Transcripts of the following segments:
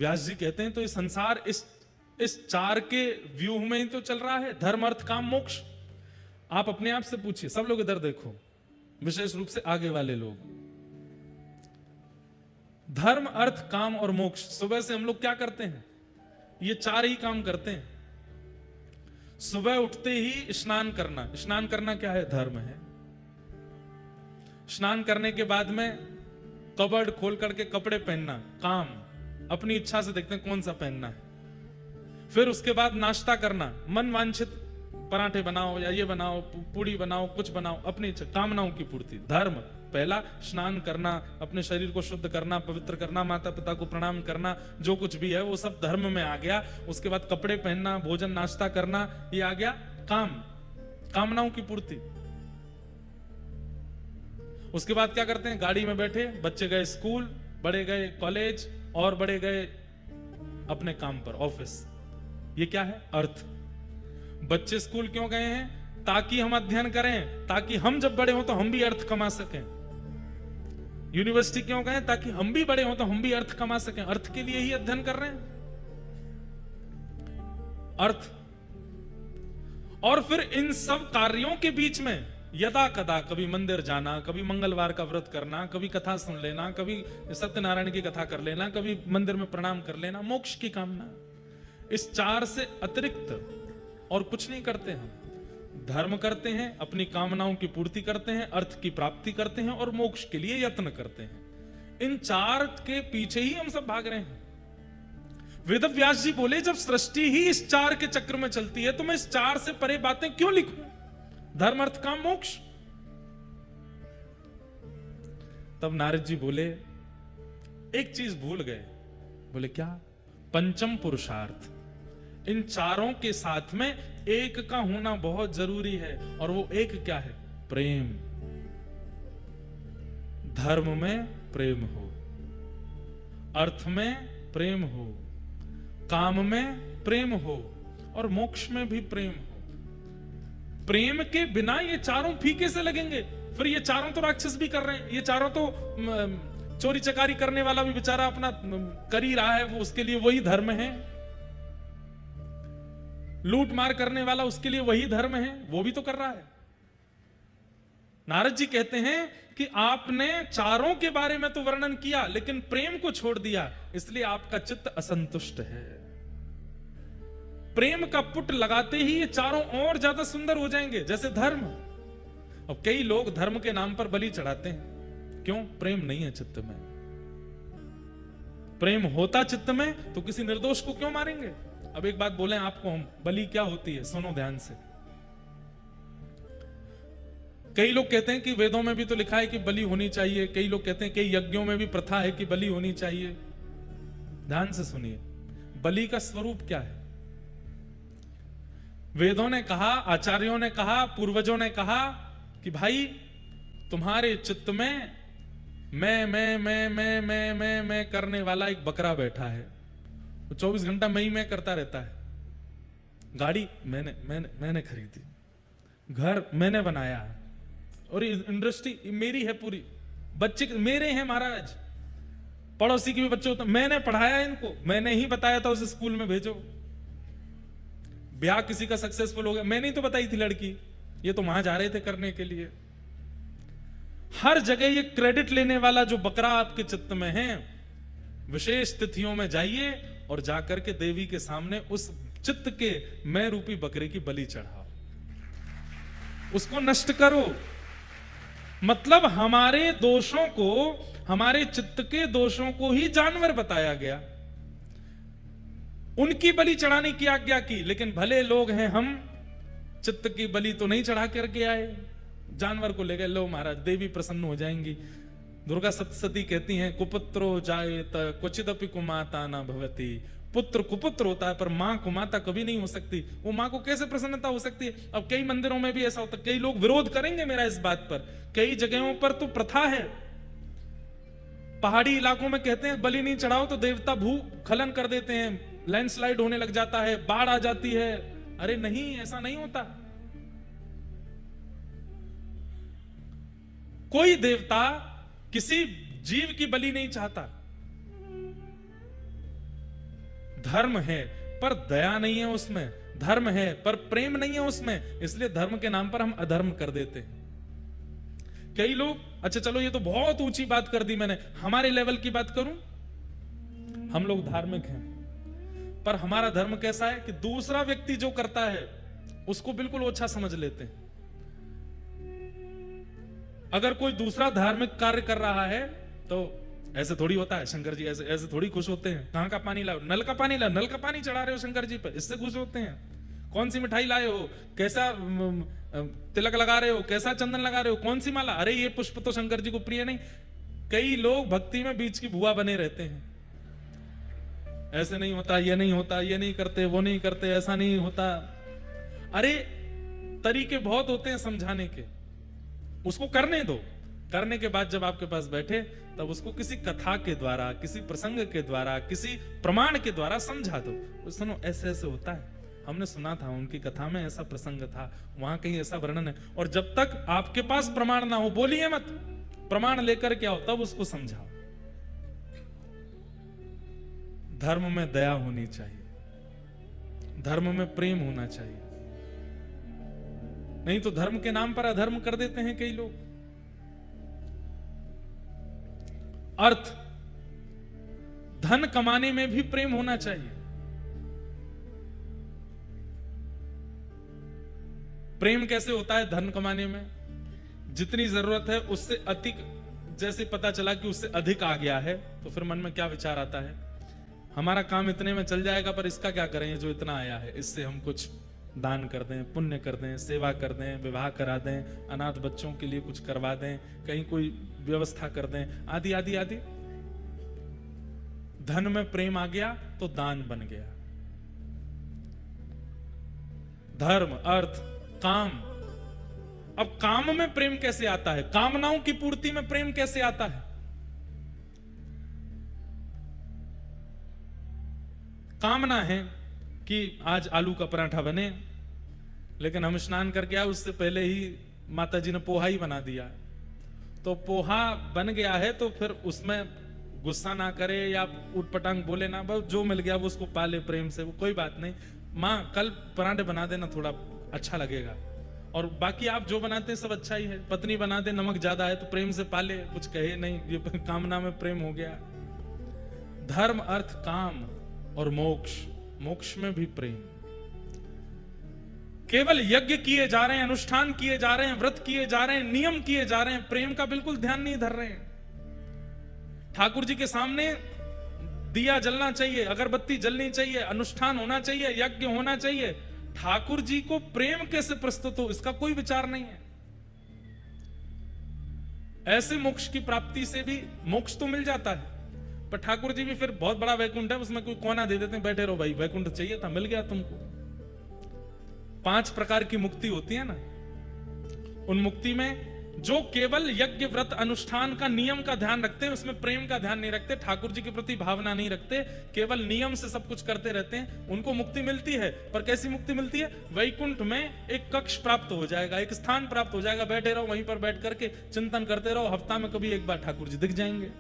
व्यास जी कहते हैं तो ये संसार इस चार के व्यू में ही तो चल रहा है, धर्म अर्थ काम मोक्ष। आप अपने आप से पूछिए, सब लोग इधर देखो, विशेष रूप से आगे वाले लोग। धर्म अर्थ काम और मोक्ष, सुबह से हम लोग क्या करते हैं? ये चार ही काम करते हैं। सुबह उठते ही स्नान करना, स्नान करना क्या है? धर्म है। स्नान करने के बाद में कबर्ड खोल करके कपड़े पहनना, काम। अपनी इच्छा से देखते हैं कौन सा पहनना है। फिर उसके बाद नाश्ता करना, मन वांछित पराठे बनाओ या ये बनाओ, पूड़ी बनाओ, कुछ बनाओ, अपनी कामनाओं की पूर्ति। धर्म पहला, स्नान करना, अपने शरीर को शुद्ध करना, पवित्र करना, माता पिता को प्रणाम करना, जो कुछ भी है वो सब धर्म में आ गया। उसके बाद कपड़े पहनना, भोजन नाश्ता करना, ये आ गया काम, कामनाओं की पूर्ति। उसके बाद क्या करते हैं? गाड़ी में बैठे, बच्चे गए स्कूल, बड़े गए कॉलेज और बड़े गए अपने काम पर, ऑफिस। ये क्या है? अर्थ। बच्चे स्कूल क्यों गए हैं? ताकि हम अध्ययन करें, ताकि हम जब बड़े हो तो हम भी अर्थ कमा सकें। यूनिवर्सिटी क्यों गए? ताकि हम भी बड़े हो तो हम भी अर्थ कमा सकें। अर्थ के लिए ही अध्ययन कर रहे हैं, अर्थ। और फिर इन सब कार्यों के बीच में यदा कदा कभी मंदिर जाना, कभी मंगलवार का व्रत करना, कभी कथा सुन लेना, कभी सत्यनारायण की कथा कर लेना, कभी मंदिर में प्रणाम कर लेना, मोक्ष की कामना। इस चार से अतिरिक्त और कुछ नहीं करते हम। धर्म करते हैं, अपनी कामनाओं की पूर्ति करते हैं, अर्थ की प्राप्ति करते हैं और मोक्ष के लिए यत्न करते हैं। इन चार के पीछे ही हम सब भाग रहे हैं। वेदव्यास जी बोले, जब सृष्टि ही इस चार के चक्र में चलती है तो मैं इस चार से परे बातें क्यों लिखूं? धर्म अर्थ काम मोक्ष। तब नारद जी बोले, एक चीज भूल गए। बोले क्या? पंचम पुरुषार्थ। इन चारों के साथ में एक का होना बहुत जरूरी है, और वो एक क्या है? प्रेम। धर्म में प्रेम हो, अर्थ में प्रेम हो, काम में प्रेम हो और मोक्ष में भी प्रेम हो। प्रेम के बिना ये चारों फीके से लगेंगे। फिर ये चारों तो राक्षस भी कर रहे हैं, ये चारों तो चोरी चकारी करने वाला भी बेचारा अपना कर ही रहा है, वो उसके लिए वही धर्म है। लूट मार करने वाला, उसके लिए वही धर्म है, वो भी तो कर रहा है। नारद जी कहते हैं कि आपने चारों के बारे में तो वर्णन किया, लेकिन प्रेम को छोड़ दिया, इसलिए आपका चित्त असंतुष्ट है। प्रेम का पुट लगाते ही ये चारों और ज्यादा सुंदर हो जाएंगे, जैसे धर्म। अब कई लोग धर्म के नाम पर बलि चढ़ाते हैं, क्यों? प्रेम नहीं है चित्त में। प्रेम होता चित्त में तो किसी निर्दोष को क्यों मारेंगे? अब एक बात बोले आपको हम, बलि क्या होती है? सुनो ध्यान से। कई लोग कहते हैं कि वेदों में भी तो लिखा है कि बलि होनी चाहिए, कई लोग कहते हैं कई यज्ञों में भी प्रथा है कि बलि होनी चाहिए। ध्यान से सुनिए, बलि का स्वरूप क्या है? वेदों ने कहा, आचार्यों ने कहा, पूर्वजों ने कहा कि भाई तुम्हारे चित्त में मैं करने वाला एक बकरा बैठा है, 24 घंटा मैं करता रहता है। गाड़ी मैंने खरीदी, घर मैंने बनाया, और इंडस्ट्री मेरी है पूरी, बच्चे मेरे हैं महाराज, पड़ोसी के भी बच्चे होते, मैंने पढ़ाया इनको, मैंने ही बताया था उस स्कूल में भेजो। ब्याह किसी का सक्सेसफुल हो गया, मैंने ही तो बताई थी लड़की, ये तो वहां जा रहे थे करने के लिए। हर जगह ये क्रेडिट लेने वाला जो बकरा आपके चित्त में है, विशेष तिथियों में जाइए और जाकर के देवी के सामने उस चित्त के मैं रूपी बकरे की बलि चढ़ाओ, उसको नष्ट करो। मतलब हमारे दोषों को, हमारे चित्त के दोषों को ही जानवर बताया गया, उनकी बलि चढ़ाने की आज्ञा की। लेकिन भले लोग हैं हम, चित्त की बलि तो नहीं चढ़ा करके आए, जानवर को ले गए। लो महाराज, देवी प्रसन्न हो जाएंगी। दुर्गा सप्तशती कहती हैं, कुपुत्रो जायेत क्वचिदपि कुमाता न भवति। पुत्र कुपुत्र होता है, पर मां कुमाता कभी नहीं हो सकती। वो मां को कैसे प्रसन्नता हो सकती है? अब कई मंदिरों में भी ऐसा होता है, कई लोग विरोध करेंगे मेरा इस बात पर, कई जगहों पर तो प्रथा है, पहाड़ी इलाकों में कहते हैं बलि नहीं चढ़ाओ तो देवता भूस्खलन कर देते हैं, लैंडस्लाइड होने लग जाता है, बाढ़ आ जाती है। अरे नहीं, ऐसा नहीं होता। कोई देवता किसी जीव की बलि नहीं चाहता। धर्म है पर दया नहीं है उसमें, धर्म है पर प्रेम नहीं है उसमें, इसलिए धर्म के नाम पर हम अधर्म कर देते हैं। कई लोग, अच्छा चलो ये तो बहुत ऊंची बात कर दी मैंने, हमारे लेवल की बात करूं, हम लोग धार्मिक हैं पर हमारा धर्म कैसा है कि दूसरा व्यक्ति जो करता है उसको बिल्कुल ओछा समझ लेते हैं। अगर कोई दूसरा धार्मिक कार्य कर रहा है तो ऐसे थोड़ी होता है, शंकर जी ऐसे ऐसे थोड़ी खुश होते हैं, कहां का पानी लाओ, नल का पानी लाओ, नल का पानी चढ़ा रहे हो शंकर जी पर, इससे खुश होते हैं। कौन सी मिठाई लाए हो, कैसा तिलक लगा रहे हो, कैसा चंदन लगा रहे हो, कौन सी माला, अरे ये पुष्प तो शंकर जी को प्रिय नहीं। कई लोग भक्ति में बीच की भुआ बने रहते हैं, ऐसे नहीं होता, ये नहीं होता, ये नहीं करते, वो नहीं करते, ऐसा नहीं होता। अरे तरीके बहुत होते हैं समझाने के, उसको करने दो। करने के बाद जब आपके पास बैठे तब उसको किसी कथा के द्वारा, किसी प्रसंग के द्वारा, किसी प्रमाण के द्वारा समझा दो। सुनो ऐसे ऐसे होता है, हमने सुना था उनकी कथा में ऐसा प्रसंग था, वहां कहीं ऐसा वर्णन है। और जब तक आपके पास प्रमाण ना हो बोलिए मत, प्रमाण लेकर के आओ तब उसको समझाओ। धर्म में दया होनी चाहिए, धर्म में प्रेम होना चाहिए, नहीं तो धर्म के नाम पर अधर्म कर देते हैं कई लोग। अर्थ, धन कमाने में भी प्रेम होना चाहिए। प्रेम कैसे होता है धन कमाने में? जितनी जरूरत है उससे अधिक, जैसे पता चला कि उससे अधिक आ गया है तो फिर मन में क्या विचार आता है, हमारा काम इतने में चल जाएगा पर इसका क्या करें जो इतना आया है, इससे हम कुछ दान कर दें, पुण्य कर दें, सेवा कर दें, विवाह करा दें, अनाथ बच्चों के लिए कुछ करवा दें, कहीं कोई व्यवस्था कर दें, आदि आदि आदि। धन में प्रेम आ गया तो दान बन गया। धर्म, अर्थ, काम। अब काम में प्रेम कैसे आता है, कामनाओं की पूर्ति में प्रेम कैसे आता है? कामना है कि आज आलू का पराठा बने, लेकिन हम स्नान करके आए उससे पहले ही माता जी ने पोहा ही बना दिया, तो पोहा बन गया है तो फिर उसमें गुस्सा ना करे या उटपटांग बोले ना, बस जो मिल गया वो उसको पाले प्रेम से, वो कोई बात नहीं, माँ कल पराठे बना देना, थोड़ा अच्छा लगेगा, और बाकी आप जो बनाते हैं सब अच्छा ही है। पत्नी बना दे नमक ज्यादा है तो प्रेम से पाले, कुछ कहे नहीं, ये कामना में प्रेम हो गया। धर्म, अर्थ, काम और मोक्ष, मोक्ष में भी प्रेम। केवल यज्ञ किए जा रहे हैं, अनुष्ठान किए जा रहे हैं, व्रत किए जा रहे हैं, नियम किए जा रहे हैं, प्रेम का बिल्कुल ध्यान नहीं धर रहे हैं। ठाकुर जी के सामने दिया जलना चाहिए, अगरबत्ती जलनी चाहिए, अनुष्ठान होना चाहिए, यज्ञ होना चाहिए, ठाकुर जी को प्रेम कैसे प्रस्तुत हो इसका कोई विचार नहीं है। ऐसे मोक्ष की प्राप्ति से भी मोक्ष तो मिल जाता है, पर ठाकुर जी भी फिर बहुत बड़ा वैकुंठ है, उसमें कोई कोना दे देते हैं, बैठे रहो भाई, वैकुंठ चाहिए था, मिल गया तुमको। 5 प्रकार की मुक्ति होती है ना, उन मुक्ति में जो केवल यज्ञ, व्रत, अनुष्ठान का, नियम का ध्यान रखते हैं, उसमें प्रेम का ध्यान नहीं रखते, ठाकुर जी के प्रति भावना नहीं रखते, केवल नियम से सब कुछ करते रहते हैं, उनको मुक्ति मिलती है। पर कैसी मुक्ति मिलती है? वैकुंठ में एक कक्ष प्राप्त हो जाएगा, एक स्थान प्राप्त हो जाएगा, बैठे रहो वहीं पर बैठ करके चिंतन करते रहो, हफ्ता में कभी एक बार ठाकुर जी दिख जाएंगे।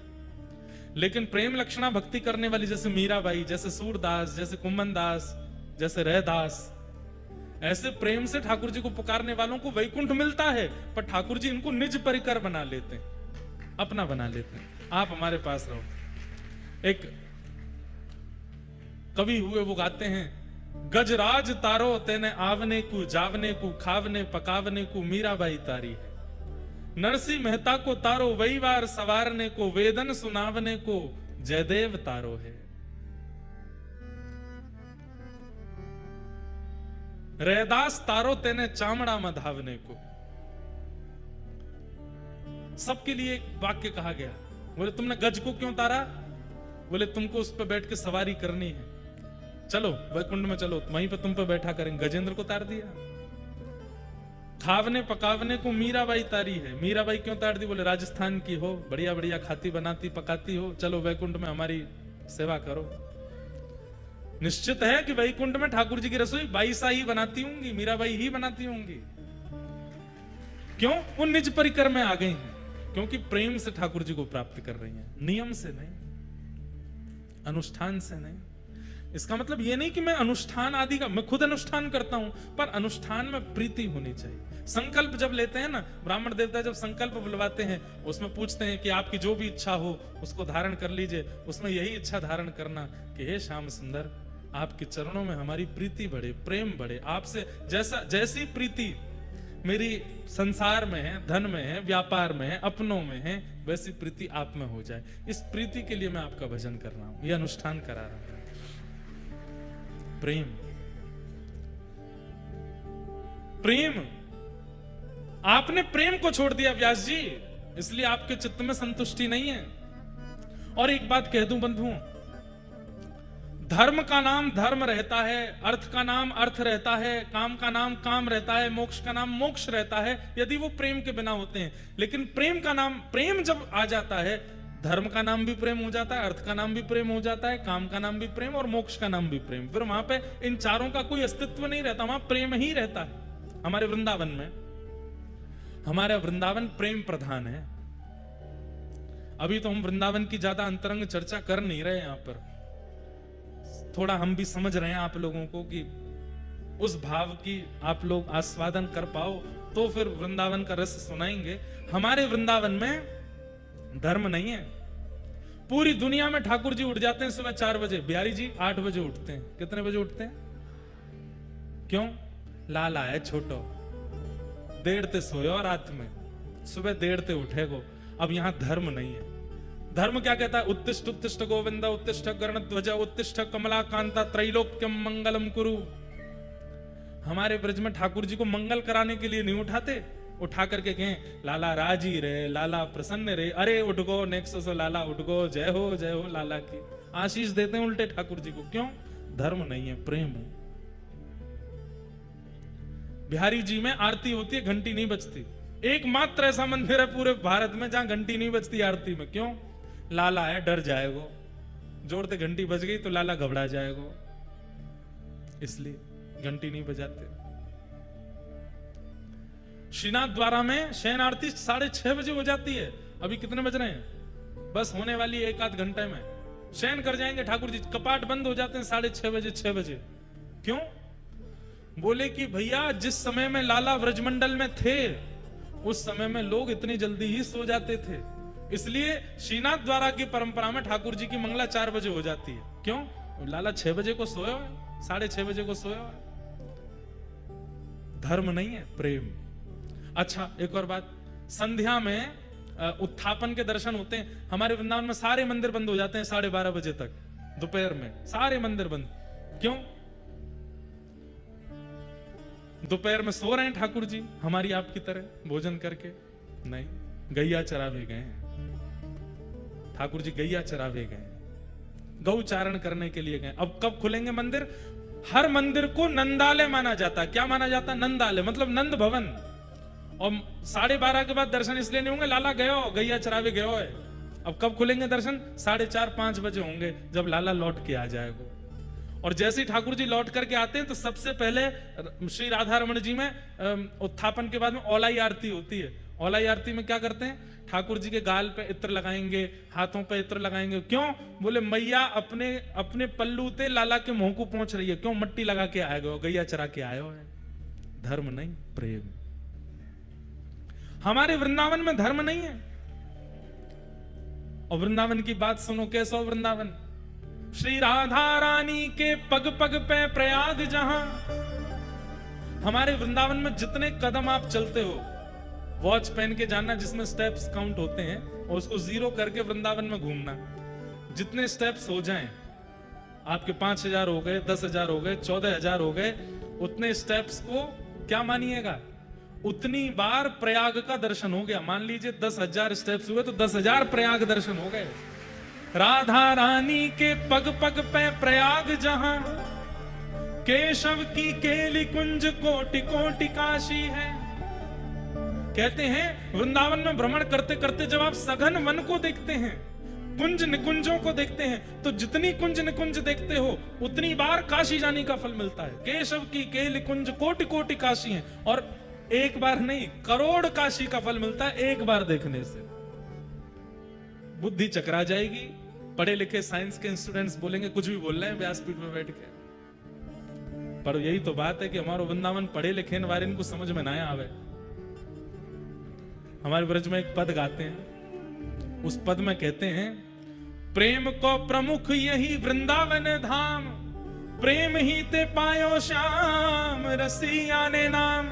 लेकिन प्रेम लक्षणा भक्ति करने वाली, जैसे मीराबाई, जैसे सूरदास, जैसे कुंभन दास, जैसे रहदास, ऐसे प्रेम से ठाकुर जी को पुकारने वालों को वैकुंठ मिलता है, पर ठाकुर जी इनको निज परिकर बना लेते हैं, अपना बना लेते हैं। आप हमारे पास रहो। एक कवि हुए, वो गाते हैं, गजराज तारो तेने आवने को, जावने को, खावने पकावने को मीराबाई तारी है, नरसिंह मेहता को तारो वही बार सवारने को, वेदन सुनावने को जयदेव तारो है। रैदास तारो तेने चामड़ा मधावने को। सबके लिए एक वाक्य कहा गया। बोले तुमने गज को क्यों तारा? बोले तुमको उस पर बैठ के सवारी करनी है, चलो वैकुंठ में चलो, वहीं पे तुम पे बैठा करेंगे। गजेंद्र को तार दिया। खावने पकावने को मीराबाई तारी है। मीराबाई क्यों तार दी? बोले राजस्थान की हो, बढ़िया बढ़िया खाती बनाती पकाती हो, चलो वैकुंठ में हमारी सेवा करो। निश्चित है कि वैकुंठ में ठाकुर जी की रसोई बाईसा ही बनाती होंगी, मीराबाई ही बनाती होंगी। क्यों? वो निज परिकर में आ गई हैं, क्योंकि प्रेम से ठाकुर जी को प्राप्त कर रही हैं, नियम से नहीं, अनुष्ठान से नहीं। इसका मतलब ये नहीं कि मैं अनुष्ठान आदि का, मैं खुद अनुष्ठान करता हूं, पर अनुष्ठान में प्रीति होनी चाहिए। संकल्प जब लेते हैं ना, ब्राह्मण देवता जब संकल्प बुलवाते हैं, उसमें पूछते हैं कि आपकी जो भी इच्छा हो उसको धारण कर लीजिए। उसमें यही इच्छा धारण करना कि हे श्याम सुंदर, आपके चरणों में हमारी प्रीति बढ़े, प्रेम बढ़े, आपसे जैसी प्रीति मेरी संसार में है, धन में है, व्यापार में है, अपनों में है, वैसी प्रीति आप में हो जाए। इस प्रीति के लिए मैं आपका भजन कर रहा हूं, यह अनुष्ठान करा रहा हूं। प्रेम, प्रेम, आपने प्रेम को छोड़ दिया व्यास जी, इसलिए आपके चित्त में संतुष्टि नहीं है। और एक बात कह दूं बंधुओं, धर्म का नाम धर्म रहता है, अर्थ का नाम अर्थ रहता है, काम का नाम काम रहता है, मोक्ष का नाम मोक्ष रहता है, यदि वो प्रेम के बिना होते हैं। लेकिन प्रेम का नाम, प्रेम जब आ जाता है, धर्म का नाम भी प्रेम हो जाता है, अर्थ का नाम भी प्रेम हो जाता है, काम का नाम भी प्रेम और मोक्ष का नाम भी प्रेम। फिर वहां पे इन चारों का कोई अस्तित्व नहीं रहता, वहां प्रेम ही रहता है। हमारे वृंदावन में, हमारा वृंदावन प्रेम प्रधान है। अभी तो हम वृंदावन की ज्यादा अंतरंग चर्चा कर नहीं रहे यहां पर, थोड़ा हम भी समझ रहे हैं आप लोगों को कि उस भाव की आप लोग आस्वादन कर पाओ, तो फिर वृंदावन का रस सुनाएंगे। हमारे वृंदावन में धर्म नहीं है। पूरी दुनिया में ठाकुर जी उठ जाते हैं सुबह 4 बजे, बिहारी जी 8 बजे उठते हैं। कितने बजे उठते हैं? क्यों? लाला है छोटो, देर ते सोयो रात में, सुबह देर ते उठेगो। अब यहां धर्म नहीं है। धर्म क्या कहता है? उत्तिष्ठ उत्तिष्ठ गोविंद उत्तिष्ठ गरुड़ध्वज उत्तिष्ठ कमला कांता त्रैलोक्यम मंगलम कुरु। हमारे ब्रज में ठाकुर जी को मंगल कराने के लिए नहीं उठाते, उठा करके कहें लाला राजी रहे, लाला प्रसन्न रहे, अरे उठ गो नेक्सो सो लाला उठ गो, जय हो लाला की आशीष देते हैं उल्टे ठाकुर जी को। क्यों? धर्म नहीं है, प्रेम है। बिहारी जी में आरती होती है, घंटी नहीं बजती। एकमात्र ऐसा मंदिर है पूरे भारत में जहां घंटी नहीं बजती आरती में। क्यों? लाला है, डर जाएगो, जोरते घंटी बज गई तो लाला घबरा जाएगो, इसलिए घंटी नहीं बजाते। श्रीनाथ द्वारा में शयन आरती 6:30 बजे हो जाती है। अभी कितने बज रहे हैं? बस होने वाली 1 आध घंटे में शयन कर जाएंगे ठाकुर जी। कपाट बंद हो जाते हैं 6:30 बजे, 6 बजे। क्यों? बोले कि भैया जिस समय में लाला व्रजमंडल में थे उस समय में लोग इतनी जल्दी ही सो जाते थे, इसलिए श्रीनाथ द्वारा की परंपरा में ठाकुर जी की मंगला 4 बजे हो जाती है। क्यों? लाला 6 बजे को सोया है, 6:30 बजे को सोया है। धर्म नहीं है, प्रेम। अच्छा, एक और बात, संध्या में उत्थापन के दर्शन होते हैं। हमारे वृंदावन में सारे मंदिर बंद हो जाते हैं 12:30 बजे तक, दोपहर में सारे मंदिर बंद। क्यों? दोपहर में सो रहे हैं ठाकुर जी हमारी आपकी तरह भोजन करके? नहीं, गैया चरावे गए हैं ठाकुर जी, गैया चरावे गए, गौ चारण करने के लिए गए। अब कब खुलेंगे मंदिर? हर मंदिर को नंदालय माना जाता है। क्या माना जाता है? नंदालय, मतलब नंद भवन। और 12:30 के बाद दर्शन इसलिए नहीं होंगे, लाला गयो, गैया चरावे गयो है। अब कब खुलेंगे दर्शन? 4:30-5 बजे होंगे, जब लाला लौट के आ जाएगा। और जैसे ही ठाकुर जी लौट करके आते हैं तो सबसे पहले श्री राधा रमण जी में उत्थापन के बाद में औलाई आरती होती है। औलाई आरती में क्या करते हैं? ठाकुर जी के गाल पे इत्र लगाएंगे, हाथों पे इत्र लगाएंगे। क्यों? बोले मैया अपने पल्लू ते लाला के मुंह को पहुंच रही है। क्यों? मट्टी लगा के आएगा, गैया चरा के आयो है। धर्म नहीं, प्रेम। हमारे वृंदावन में धर्म नहीं है। और वृंदावन की बात सुनो, कैसा वृंदावन? श्री राधा रानी के पग पग पे प्रयाग जहां। हमारे वृंदावन में जितने कदम आप चलते हो, वॉच पहन के जाना जिसमें स्टेप्स काउंट होते हैं, और उसको 0 करके वृंदावन में घूमना। जितने स्टेप्स हो जाएं, आपके 5000 हो गए, 10,000 हो गए, 14,000 हो गए, उतने स्टेप्स को क्या मानिएगा? उतनी बार प्रयाग का दर्शन हो गया। मान लीजिए 10,000 स्टेप्स हुए तो 10,000 प्रयाग दर्शन हो गए। राधा रानी के पग पग पे प्रयाग जहां, केशव की केली कुंज कोटि कोटि काशी है। कहते हैं वृंदावन में भ्रमण करते करते जब आप सघन वन को देखते हैं, कुंज निकुंजों को देखते हैं, तो जितनी कुंज निकुंज देखते हो उतनी बार काशी जाने का फल मिलता है। केशव की केली कुंज कोटि कोटि काशी है, और एक बार नहीं, करोड़ काशी का फल मिलता है एक बार देखने से। बुद्धि चकरा जाएगी, पढ़े लिखे साइंस के स्टूडेंट्स बोलेंगे कुछ भी बोल रहे हैं व्यासपीठ में बैठ के, पर यही तो बात है कि हमारो वृंदावन पढ़े लिखे वाले इनको समझ में ना आवे। हमारे ब्रज में एक पद गाते हैं, उस पद में कहते हैं, प्रेम को प्रमुख यही वृंदावन धाम, प्रेम ही ते पायो श्याम रसिया ने नाम,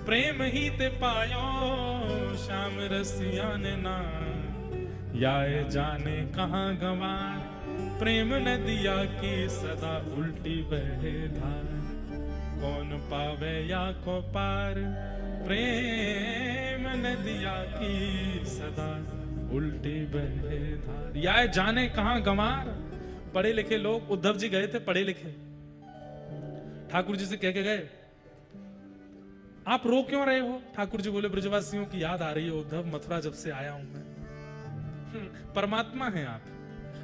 प्रेम ही ते पायो श्याम रसिया ने नाम, याए जाने कहां गंवार, प्रेम नदिया की सदा उल्टी बहे धार, कौन पावे या को पार, प्रेम नदिया की सदा उल्टी बहे धार, याए जाने कहां गंवार। पढ़े लिखे लोग, उद्धव जी गए थे पढ़े लिखे, ठाकुर जी से कह के गए, आप रो क्यों रहे हो? ठाकुर जी बोले, ब्रजवासियों की याद आ रही है उद्धव, मथुरा जब से आया हूं मैं। परमात्मा हैं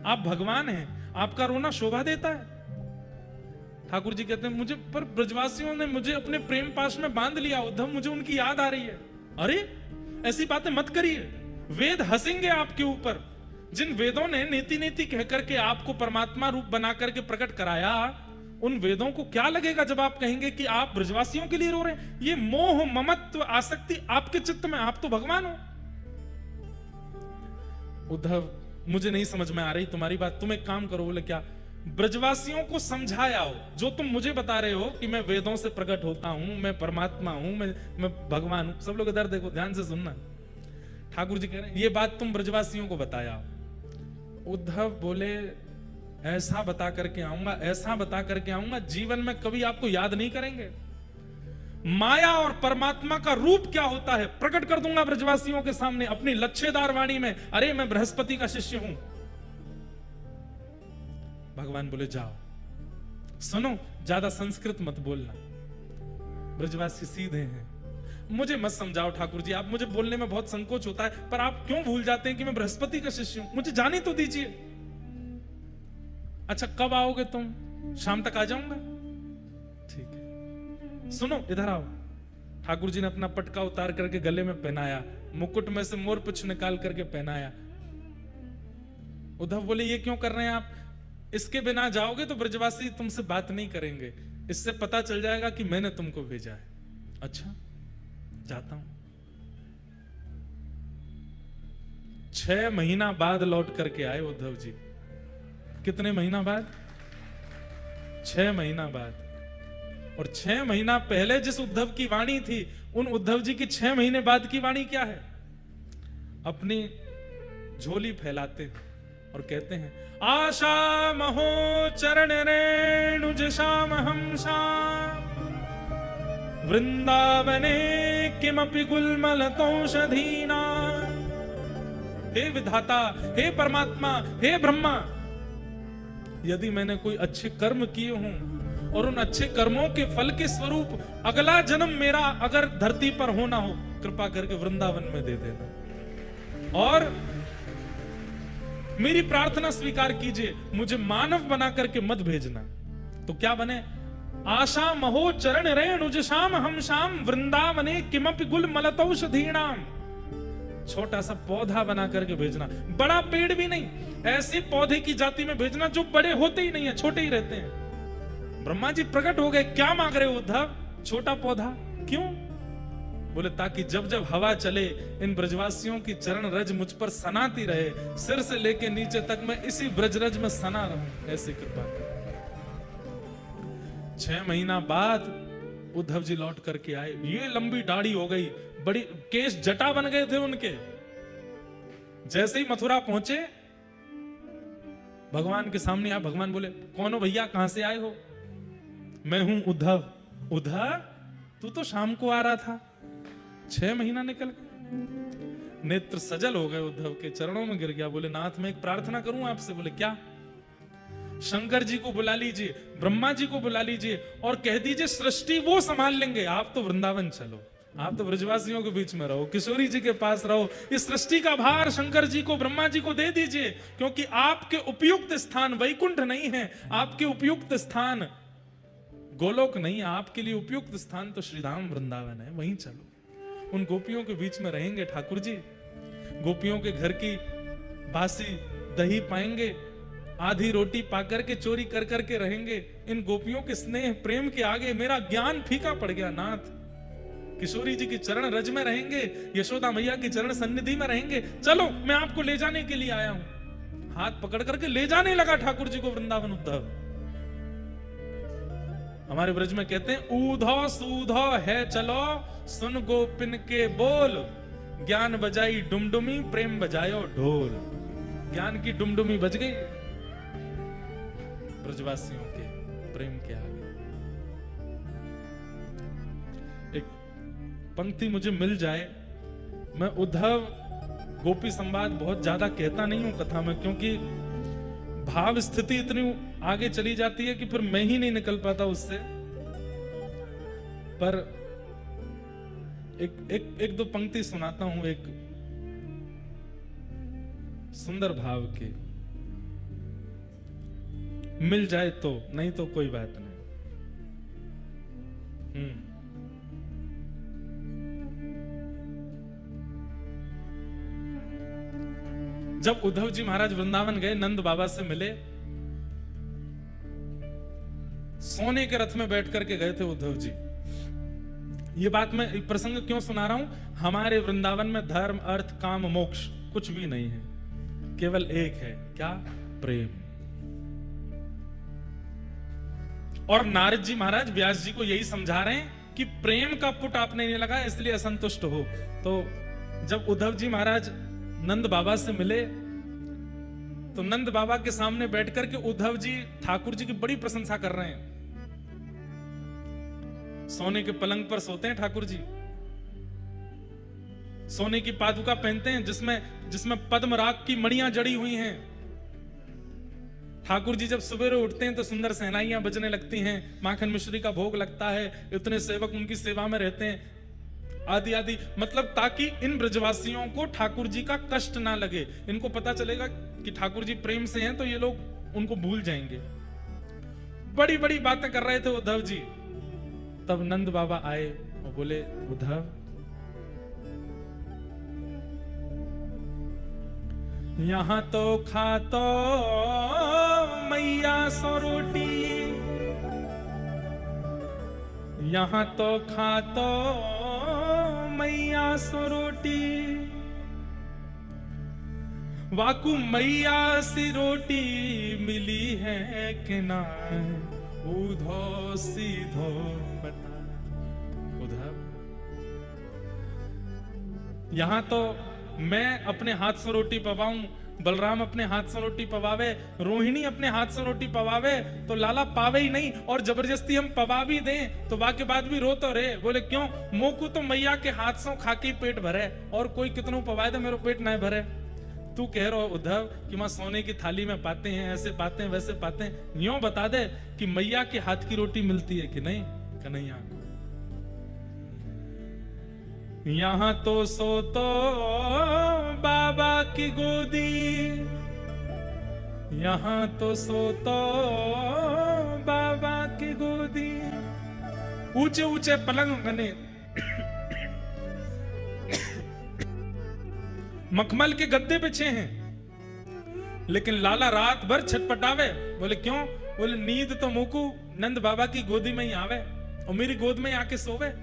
आप भगवान हैं, आपका रोना शोभा देता है। ठाकुर जी कहते हैं, मुझे पर ब्रजवासियों ने मुझे अपने प्रेम पाश में बांध लिया उद्धव, मुझे उनकी याद आ रही है। अरे ऐसी बातें मत करिए, वेद हंसेंगे आपके ऊपर। जिन वेदों ने नीति नीति कह करके आपको परमात्मा रूप बना करके प्रकट कराया, उन वेदों को क्या लगेगा जब आप कहेंगे कि आप ब्रजवासियों के लिए रो रहे हैं? ये मोह ममत्व आसक्ति आपके चित्त में, आप तो भगवान हो। उद्धव, मुझे नहीं समझ में आ रही तुम्हारी बात, तुम एक काम करो। बोले क्या? ब्रजवासियों को समझाया हो जो तुम मुझे बता रहे हो कि मैं वेदों से प्रकट होता हूं, मैं परमात्मा हूं, मैं भगवान हूं। सब लोग इधर देखो, ध्यान से सुनना। ठाकुर जी कह रहे हैं, ये बात तुम ब्रजवासियों को बताया। उद्धव बोले, ऐसा बता करके आऊंगा, ऐसा बता करके आऊंगा, जीवन में कभी आपको याद नहीं करेंगे। माया और परमात्मा का रूप क्या होता है प्रकट कर दूंगा ब्रजवासियों के सामने अपनी लच्छेदार वाणी में। अरे मैं बृहस्पति का शिष्य हूं। भगवान बोले, जाओ सुनो, ज्यादा संस्कृत मत बोलना, ब्रजवासी सीधे हैं, मुझे मत समझाओ ठाकुर जी, आप मुझे बोलने में बहुत संकोच होता है, पर आप क्यों भूल जाते हैं कि मैं बृहस्पति का शिष्य हूं? मुझे जाने तो दीजिए। अच्छा कब आओगे तुम? शाम तक आ जाऊंगा। ठीक है, सुनो इधर आओ। ठाकुर जी ने अपना पटका उतार करके गले में पहनाया, मुकुट में से मोर पुच्छ निकाल करके पहनाया। उद्धव बोले, ये क्यों कर रहे हैं आप? इसके बिना जाओगे तो ब्रजवासी तुमसे बात नहीं करेंगे, इससे पता चल जाएगा कि मैंने तुमको भेजा है। अच्छा जाता हूं। 6 महीना बाद लौट करके आए उद्धव जी। कितने महीना बाद? 6 महीना बाद। और 6 महीना पहले जिस उद्धव की वाणी थी, उन उद्धव जी की 6 महीने बाद की वाणी क्या है? अपनी झोली फैलाते हैं और कहते हैं, आशा महो चरण रेणुज श्याम हम श्याम, वृंदावने किमपि गुल्मलतौषधीना। हे विधाता, हे परमात्मा, हे ब्रह्मा, यदि मैंने कोई अच्छे कर्म किए हों और उन अच्छे कर्मों के फल के स्वरूप अगला जन्म मेरा अगर धरती पर होना हो, कृपा करके वृंदावन में दे देना और मेरी प्रार्थना स्वीकार कीजिए, मुझे मानव बना करके मत भेजना। तो क्या बने? आशा महो चरण रेणुज श्याम हम श्याम, वृंदावने किमपि गुल मलतौषधीणाम। छोटा सा पौधा बना करके भेजना, बड़ा पेड़ भी नहीं, ऐसे पौधे की जाति में भेजना जो बड़े होते ही नहीं है, छोटे ही रहते हैं। ब्रह्मा जी प्रकट हो गए, क्या मांग रहे हो उद्धव? छोटा पौधा क्यों? बोले ताकि जब जब हवा चले इन ब्रजवासियों की चरण रज मुझ पर सनाती रहे, सिर से लेके नीचे तक मैं इसी ब्रजरज में सना रहूं, ऐसी कृपा कर। 6 महीना बाद उद्धव जी लौट करके आए। ये लंबी दाढ़ी हो गई, बड़ी केश जटा बन गए थे उनके। जैसे ही मथुरा पहुंचे, भगवान के सामने आ। भगवान बोले, कौन हो भैया, कहां से आए हो? मैं हूं उद्धव। उद्धव, तू तो शाम को आ रहा था, 6 महीना निकल गए। नेत्र सजल हो गए उद्धव के, चरणों में गिर गया। बोले, नाथ मैं एक प्रार्थना करूं आपसे? बोले क्या? शंकर जी को बुला लीजिए, ब्रह्मा जी को बुला लीजिए और कह दीजिए सृष्टि वो संभाल लेंगे, आप तो वृंदावन चलो, आप तो ब्रजवासियों के बीच में रहो, किशोरी जी के पास रहो। इस सृष्टि का भार शंकर जी को, ब्रह्मा जी को दे दीजिए, क्योंकि आपके उपयुक्त स्थान वैकुंठ नहीं है, आपके उपयुक्त स्थान गोलोक नहीं है, आपके लिए उपयुक्त स्थान तो श्रीधाम वृंदावन है, वहीं चलो। उन गोपियों के बीच में रहेंगे ठाकुर जी। गोपियों के घर की बासी दही पाएंगे, आधी रोटी पाकर के चोरी कर करके रहेंगे। इन गोपियों के स्नेह प्रेम के आगे मेरा ज्ञान फीका पड़ गया नाथ। किशोरी जी की चरण रज में रहेंगे, यशोदा मैया की चरण सन्निधि में रहेंगे। चलो मैं आपको ले जाने के लिए आया हूं। हाथ पकड़ करके ले जाने लगा ठाकुर जी को वृंदावन उद्धव। हमारे ब्रज में कहते हैं ऊधो सूधो है चलो, सुन गोपिन के बोल, ज्ञान बजाई डुमडुमी, प्रेम बजायो ढोल। ज्ञान की डुमडुमी बज गई ब्रजवासियों के प्रेम के आगे। एक पंक्ति मुझे मिल जाए, मैं उद्धव गोपी संवाद बहुत ज्यादा कहता नहीं हूं कथा में, क्योंकि भाव स्थिति इतनी आगे चली जाती है कि फिर मैं ही नहीं निकल पाता उससे। पर एक दो पंक्ति सुनाता हूं, एक सुंदर भाव की। मिल जाए तो, नहीं तो कोई बात नहीं। जब उद्धव जी महाराज वृंदावन गए, नंद बाबा से मिले, सोने के रथ में बैठ करके गए थे उद्धव जी। ये बात मैं प्रसंग क्यों सुना रहा हूं? हमारे वृंदावन में धर्म अर्थ काम मोक्ष कुछ भी नहीं है, केवल एक है, क्या? प्रेम। और नारद जी महाराज व्यास जी को यही समझा रहे हैं कि प्रेम का पुट आपने नहीं लगा इसलिए असंतुष्ट हो। तो जब उद्धव जी महाराज नंद बाबा से मिले तो नंद बाबा के सामने बैठकर के उद्धव जी ठाकुर जी की बड़ी प्रशंसा कर रहे हैं। सोने के पलंग पर सोते हैं ठाकुर जी, सोने की पादुका पहनते हैं जिसमें पद्म राग की मणियां जड़ी हुई हैं। ठाकुर जी जब सवेरे उठते हैं तो सुंदर सहनाइयां बजने लगती हैं, माखन मिश्री का भोग लगता है, इतने सेवक उनकी सेवा में रहते हैं, आदि आदि। मतलब ताकि इन ब्रजवासियों को ठाकुर जी का कष्ट ना लगे। इनको पता चलेगा कि ठाकुर जी प्रेम से हैं तो ये लोग उनको भूल जाएंगे। बड़ी बड़ी बातें कर रहे थे उद्धव जी। तब नंद बाबा आए और बोले, उद्धव यहां तो खातो मैया सो रोटी, यहां तो खातो मैया सो रोटी, वाकू मैया सी रोटी मिली है कि ना, ऊधो सीधो बता। उद्धव यहां तो मैं अपने हाथ से रोटी पवाऊं, बलराम अपने हाथ से रोटी पवावे, रोहिणी अपने हाथ से रोटी पवावे, तो लाला पावे ही नहीं, और जबरदस्ती हम पवा भी दें तो वाके बाद भी रो तो रहे। बोले क्यों? मोकू तो मैया के हाथ से खा के पेट भरे, और कोई कितनों पवाए तो मेरा पेट ना भरे। तू कह रहा उद्धव कि मां सोने की थाली में पाते हैं, ऐसे पाते हैं, वैसे पाते हैं, यूं बता दे कि मैया के हाथ की रोटी मिलती है कि नहीं? कन्हैया को यहां तो सो तो बाबा की गोदी, यहां तो सो तो बाबा की गोदी। ऊंचे ऊंचे पलंग बने, मखमल के गद्दे बिछे हैं, लेकिन लाला रात भर छटपटावे। बोले क्यों? बोले नींद तो मुकू नंद बाबा की गोदी में ही आवे और मेरी गोद में आके सोवे।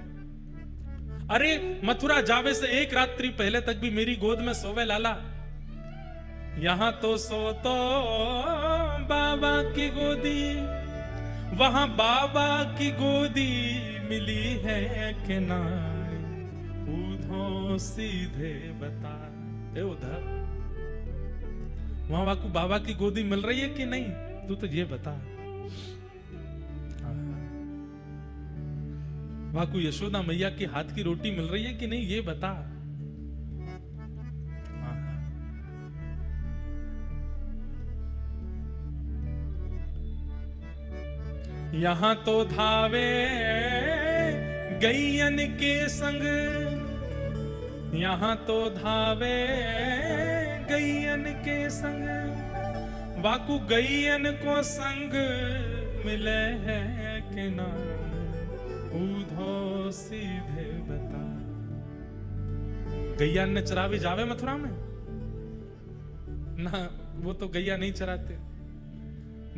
अरे मथुरा जावे से एक रात्रि पहले तक भी मेरी गोद में सोवे लाला। यहां तो सो तो बाबा की गोदी, वहां बाबा की गोदी मिली है कि ना, ऊधो सीधे बता। ए उद्धव वहां वाकू बाबा की गोदी मिल रही है कि नहीं? तू तो ये बता। वाकू यशोदा मैया की हाथ की रोटी मिल रही है कि नहीं? ये बता। यहां तो धावे गैयन के संग, यहां तो धावे गैयन के संग, वाकू गैयन को संग मिले है कि ना, ऊधो सीधे बता। गैया ने चरावे जावे मथुरा में ना, वो तो गैया नहीं चराते।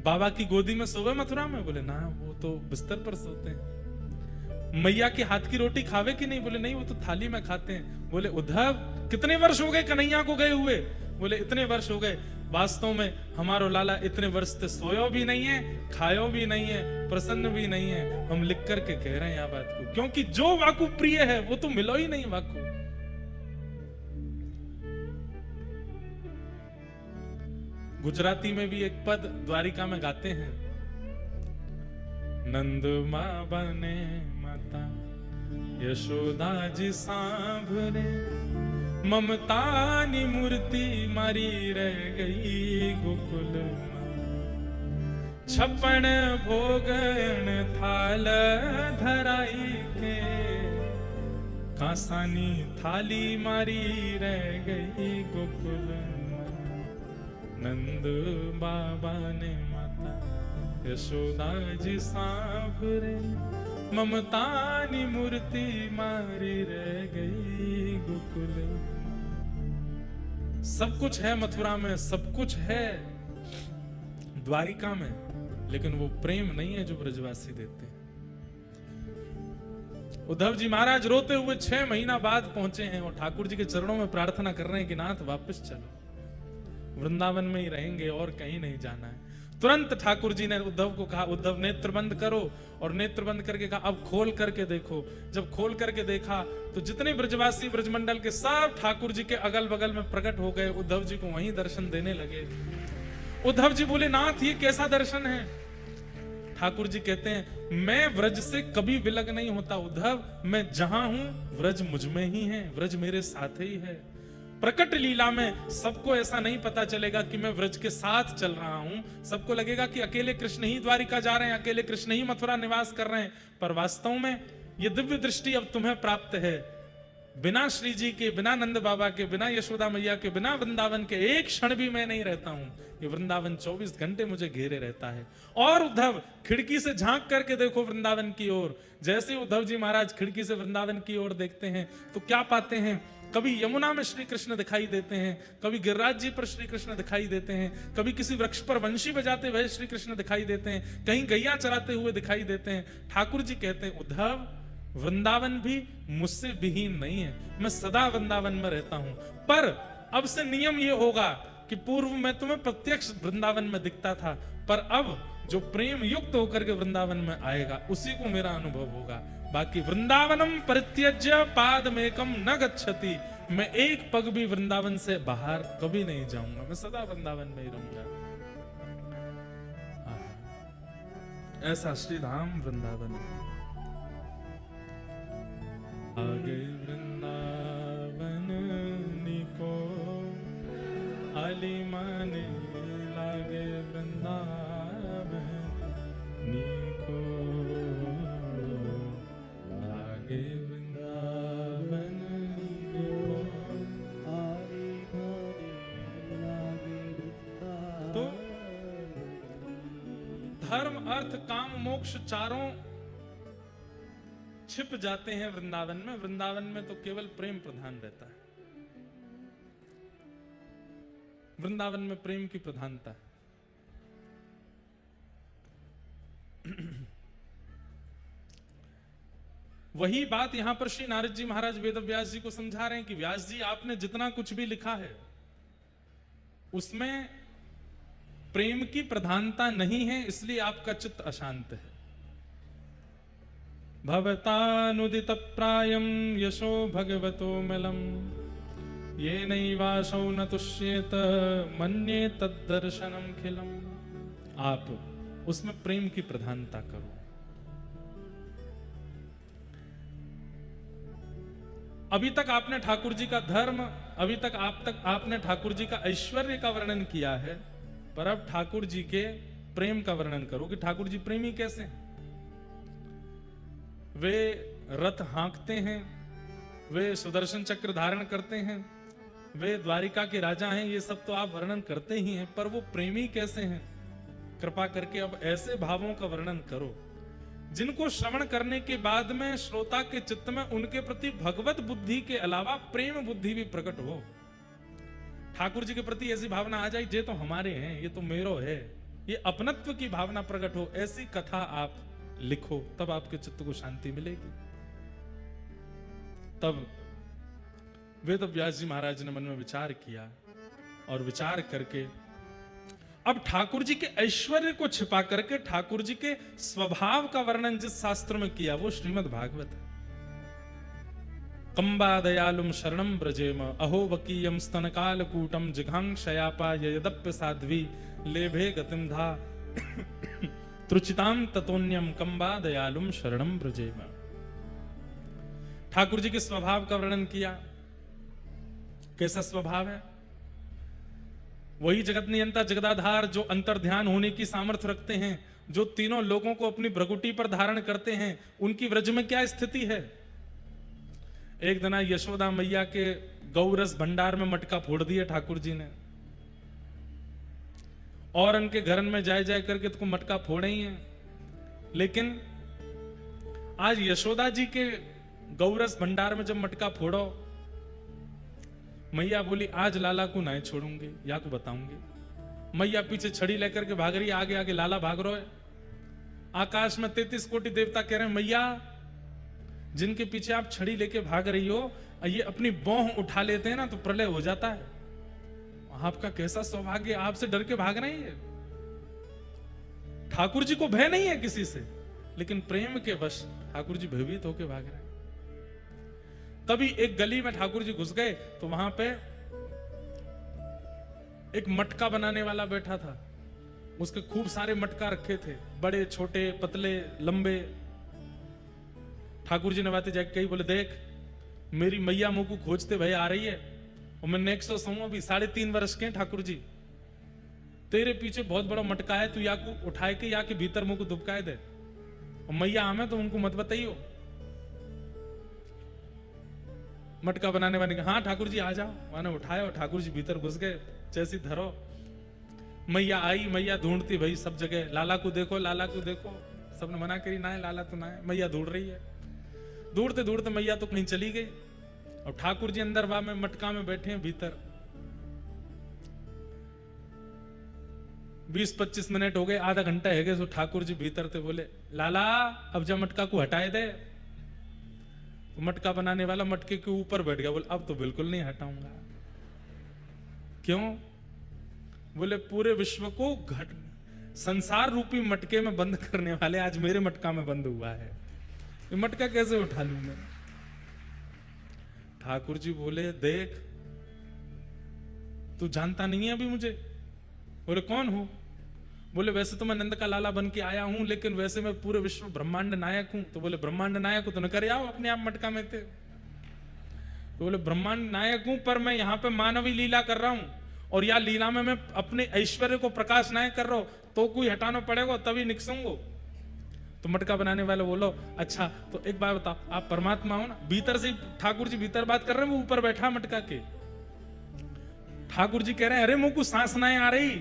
बाबा की गोदी में सोवे मथुरा में? बोले ना, वो तो बिस्तर पर सोते हैं। मैया के हाथ की रोटी खावे कि नहीं? बोले नहीं, वो तो थाली में खाते हैं। बोले उद्धव कितने वर्ष हो गए कन्हैया को गए हुए? बोले इतने वर्ष हो गए। वास्तव में हमारो लाला इतने वर्ष से सोयो भी नहीं है, खायो भी नहीं है, प्रसन्न भी नहीं है। हम लिख करके कह रहे हैं यह बात को, क्योंकि जो वाकु प्रिय है वो तो मिलो ही नहीं वाकु। गुजराती में भी एक पद द्वारिका में गाते हैं, नंद मां बने माता यशोदा जी सांभरे, ममतानी मूर्ति मारी रह गई गोकुल मां, छप्पन भोगन थाल धराई के, कांसानी थाली मारी रह गई गोकुल मां, नंद बाबा ने माता यशोदा जी सांभरे, ममतानी मूर्ति मारी रह गई गोकुल। सब कुछ है मथुरा में, सब कुछ है द्वारिका में, लेकिन वो प्रेम नहीं है जो ब्रजवासी देते हैं। उद्धव जी महाराज रोते हुए 6 महीना बाद पहुंचे हैं और ठाकुर जी के चरणों में प्रार्थना कर रहे हैं कि नाथ वापस चलो, वृंदावन में ही रहेंगे और कहीं नहीं जाना है। तुरंत ठाकुर जी ने उद्धव को कहा, उद्धव नेत्र बंद करो, और नेत्र बंद करके कहा अब खोल करके देखो। जब खोल करके देखा तो जितने ब्रजवासी ब्रजमंडल के सब ठाकुर जी के अगल बगल में प्रकट हो गए, उद्धव जी को वहीं दर्शन देने लगे। उद्धव जी बोले नाथ ये कैसा दर्शन है? ठाकुर जी कहते हैं मैं व्रज से कभी विलग नहीं होता उद्धव, मैं जहां हूं व्रज मुझ में ही है, व्रज मेरे साथ ही है। प्रकट लीला में सबको ऐसा नहीं पता चलेगा कि मैं व्रज के साथ चल रहा हूं, सबको लगेगा कि अकेले कृष्ण ही द्वारिका जा रहे हैं, अकेले कृष्ण ही मथुरा निवास कर रहे हैं, पर वास्तव में ये दिव्य दृष्टि अब तुम्हें प्राप्त है। बिना श्री जी के, बिना नंद बाबा के, बिना यशोदा मैया के, बिना वृंदावन के एक क्षण भी मैं नहीं रहता हूं। ये वृंदावन 24 घंटे मुझे घेरे रहता है। और उद्धव खिड़की से झांक करके देखो वृंदावन की ओर। जैसे उद्धव जी महाराज खिड़की से वृंदावन की ओर देखते हैं तो क्या पाते हैं? कभी यमुना में श्री कृष्ण दिखाई देते हैं, कभी गिरिराज जी पर श्री कृष्ण दिखाई देते हैं, कभी किसी वृक्ष पर वंशी बजाते हुए श्री कृष्ण दिखाई देते हैं, कहीं गैया चराते हुए दिखाई देते हैं। ठाकुर जी कहते हैं उद्धव वृंदावन भी मुझसे विहीन नहीं है, मैं सदा वृंदावन में रहता हूं। पर अब से नियम ये होगा कि पूर्व में तुम्हें प्रत्यक्ष वृंदावन में दिखता था, पर अब जो प्रेम युक्त होकर के वृंदावन में आएगा उसी को मेरा अनुभव होगा। बाकी वृंदावनम परित्यज्य पादमेकम न गच्छति, मैं एक पग भी वृंदावन से बाहर कभी नहीं जाऊंगा, मैं सदा वृंदावन में ही रहूंगा। ऐसा श्री धाम वृंदावन। आगे वृंदावन निको आली माने लागे वृंदावन निको, लागे वृंदावन निको आली माने लागे वृंदावन। तो धर्म अर्थ काम मोक्ष चारों छिप जाते हैं वृंदावन में। वृंदावन में तो केवल प्रेम प्रधान रहता है, वृंदावन में प्रेम की प्रधानता है। वही बात यहां पर श्री नारद जी महाराज वेद व्यास जी को समझा रहे हैं कि व्यास जी आपने जितना कुछ भी लिखा है उसमें प्रेम की प्रधानता नहीं है, इसलिए आपका चित्त अशांत है। भवतानुदित प्रायम यशो भगवतो मिलम, ये नैवासौ न तुष्येत मन्ये तद्दर्शनम खिलम। आप उसमें प्रेम की प्रधानता करो। अभी तक आपने ठाकुर जी का धर्म, अभी तक आपने ठाकुर जी का ऐश्वर्य का वर्णन किया है, पर अब ठाकुर जी के प्रेम का वर्णन करो कि ठाकुर जी प्रेमी कैसे हैं। वे रथ हाँकते हैं, वे सुदर्शन चक्र धारण करते हैं, वे द्वारिका के राजा हैं, ये सब तो आप वर्णन करते ही हैं, पर वो प्रेमी कैसे हैं? कृपा करके अब ऐसे भावों का वर्णन करो जिनको श्रवण करने के बाद में श्रोता के चित्त में उनके प्रति भगवत बुद्धि के अलावा प्रेम बुद्धि भी प्रकट हो। ठाकुर जी के प्रति ऐसी भावना आ जाए, ये तो हमारे हैं, ये तो मेरो है, ये अपनत्व की भावना प्रकट हो, ऐसी कथा आप लिखो, तब आपके चित्त को शांति मिलेगी। तब वेद व्यास जी महाराज ने मन में विचार किया और विचार करके अब ठाकुर जी के ऐश्वर्य को छिपा करके ठाकुर जी के स्वभाव का वर्णन जिस शास्त्र में किया वो श्रीमद् भागवत है। कंबा दयालुम शरणम ब्रजेम अहो वकीयम स्तनकालकूटम जिघांक्षयापा यदप्य साध्वी लेभे गतिम धा त्रुचिताम ततोन्यम कंबा दयालुम शरणम ब्रजेम। ठाकुर जी के स्वभाव का वर्णन किया। कैसा स्वभाव है? वही जगत नियंता जगदाधार जो अंतर ध्यान होने की सामर्थ्य रखते हैं, जो तीनों लोगों को अपनी भ्रकुटी पर धारण करते हैं, उनकी व्रज में क्या स्थिति है? एक दिन यशोदा मैया के गौरस भंडार में मटका फोड़ दिया ठाकुर जी ने, और उनके घर में जाए जाए करके तो मटका फोड़े ही हैं। लेकिन आज यशोदा जी के गौरस भंडार में जब मटका फोड़ो, मैया बोली आज लाला को नहीं छोड़ूंगी, या को बताऊंगी। मैया पीछे छड़ी लेकर के भाग रही, आगे आगे लाला भाग रहा है। आकाश में 33 कोटि देवता कह रहे हैं मैया जिनके पीछे आप छड़ी लेके भाग रही हो, ये अपनी बौह उठा लेते हैं ना तो प्रलय हो जाता है। आपका कैसा सौभाग्य, आपसे डर के भाग रही है। ठाकुर जी को भय नहीं है किसी से, लेकिन प्रेम के वश ठाकुर जी भयभीत होकर भाग रहे हैं। तभी एक गली में ठाकुर जी घुस गए तो वहां पे एक मटका बनाने वाला बैठा था। उसके खूब सारे मटका रखे थे, बड़े छोटे पतले लंबे। ठाकुर जी ने बातें जाके कही, बोले देख मेरी मैया मुंह को खोजते भाई आ रही है, और मैं नेक्स्ट समूह भी 3.5 वर्ष के ठाकुर जी, तेरे पीछे बहुत बड़ा मटका है, तू या को उठाए के या के भीतर मुंह को दुबकाए दे, और मैया हमें तो उनको मत बताइयो। मटका बनाने वाले हाँ ठाकुर जी आ जाओ। मैंने उठाया और ठाकुर जी भीतर घुस गए। जैसी धरो मैया आई, मैया ढूंढती भाई सब जगह, लाला को देखो लाला को देखो। सबने मना करी ना है लाला तो ना है, मैया ढूंढ रही है। ढूंढते ढूंढते मैया तो कहीं चली गई, और ठाकुर जी अंदर वहां में मटका में बैठे हैं भीतर। 20-25 मिनट हो गए, आधा घंटा है गए, तो ठाकुर जी भीतर थे। बोले लाला अब जब मटका को हटाए दे। मटका बनाने वाला मटके के ऊपर बैठ गया। बोले अब तो बिल्कुल नहीं हटाऊंगा। क्यों? बोले पूरे विश्व को संसार रूपी मटके में बंद करने वाले आज मेरे मटका में बंद हुआ है, ये मटका कैसे उठा लूं मैं? ठाकुर जी बोले देख तू जानता नहीं है अभी मुझे। बोले कौन हो? बोले वैसे तो मैं नंद का लाला बन के आया हूं, लेकिन वैसे मैं पूरे विश्व ब्रह्मांड नायक हूं। तो बोले ब्रह्मांड नायक हो तो न करे आओ अपने आप मटका में थे। तो बोले ब्रह्मांड नायक हूं, पर मैं यहाँ पे मानवी लीला कर रहा हूं, और या लीला में मैं अपने ऐश्वर्य को प्रकाश नायक कर रहा हूं, तो कोई हटाना पड़ेगा तभी निकसूंगो। तो मटका बनाने वाले बोलो अच्छा तो एक बात बताओ, आप परमात्मा हो ना? भीतर से ठाकुर जी भीतर बात कर रहे हैं, वो ऊपर बैठा मटका के। ठाकुर जी कह रहे हैं अरे मुंह को सांस नहीं आ रही,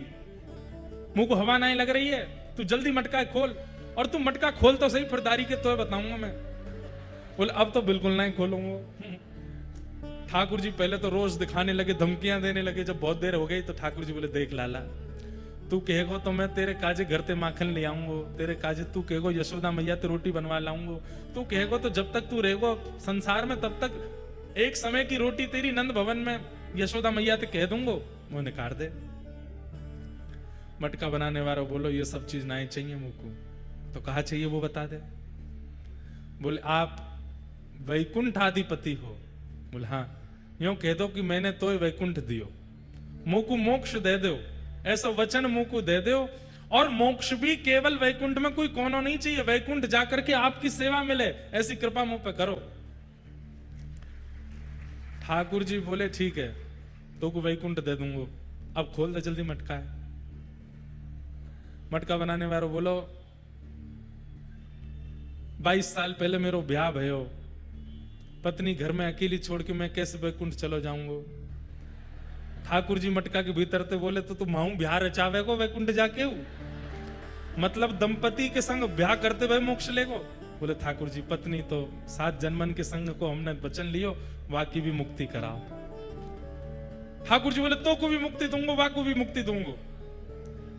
मुंह को हवा नहीं लग रही है, तू जल्दी मटका खोल। और तू मटका खोल तो सही, फिर दारी के तो बताऊंगा मैं। बोले अब तो बिल्कुल नहीं खोलूंगा। ठाकुर जी पहले तो रोज दिखाने लगे, धमकियां देने लगे। जब बहुत देर हो गई तो ठाकुर जी बोले देख लाला तू कहेगो तो मैं तेरे काजे घर ते माखन ले आऊंगो, तेरे काजे तू कहेगो यशोदा मैया ते रोटी बनवा लाऊंगो, तू कहेगो तो जब तक तू रहेगो संसार में तब तक एक समय की रोटी तेरी नंद भवन में यशोदा मैया ते कह दूंगो, वो निकाल दे। मटका बनाने वाला बोलो ये सब चीज नहीं चाहिए मुझको। तो कहा चाहिए वो बता दे। बोले आप वैकुंठाधिपति हो? बोले हाँ। यूं कह दो कि मैंने तो वैकुंठ दियो, मुंह को मोक्ष दे दो, ऐसा वचन मुंह को दे दो। और मोक्ष भी केवल वैकुंठ में कोई कोनो नहीं चाहिए, वैकुंठ जाकर के आपकी सेवा मिले, ऐसी कृपा मुंह पे करो। ठाकुर जी बोले ठीक है तो को वैकुंठ दे दूंगो, अब खोल दे जल्दी मटका है। मटका बनाने वालों बोलो 22 साल पहले मेरो ब्याह भयो, पत्नी घर में अकेली छोड़ के मैं कैसे वैकुंठ चलो जाऊंगो? ठाकुर जी मटका के भीतर थे। बोले तो तू माऊ ब्याह रचावे को वैकुंठ जाके हो, मतलब दंपति के संग ब्याह करते हुए मोक्ष लेगो? बोले ठाकुर जी पत्नी तो 7 जन्मन के संग को हमने वचन लियो, बाकी भी मुक्ति कराओ। ठाकुर जी बोले तो को भी मुक्ति दूंगो, वा को भी मुक्ति दूंगो।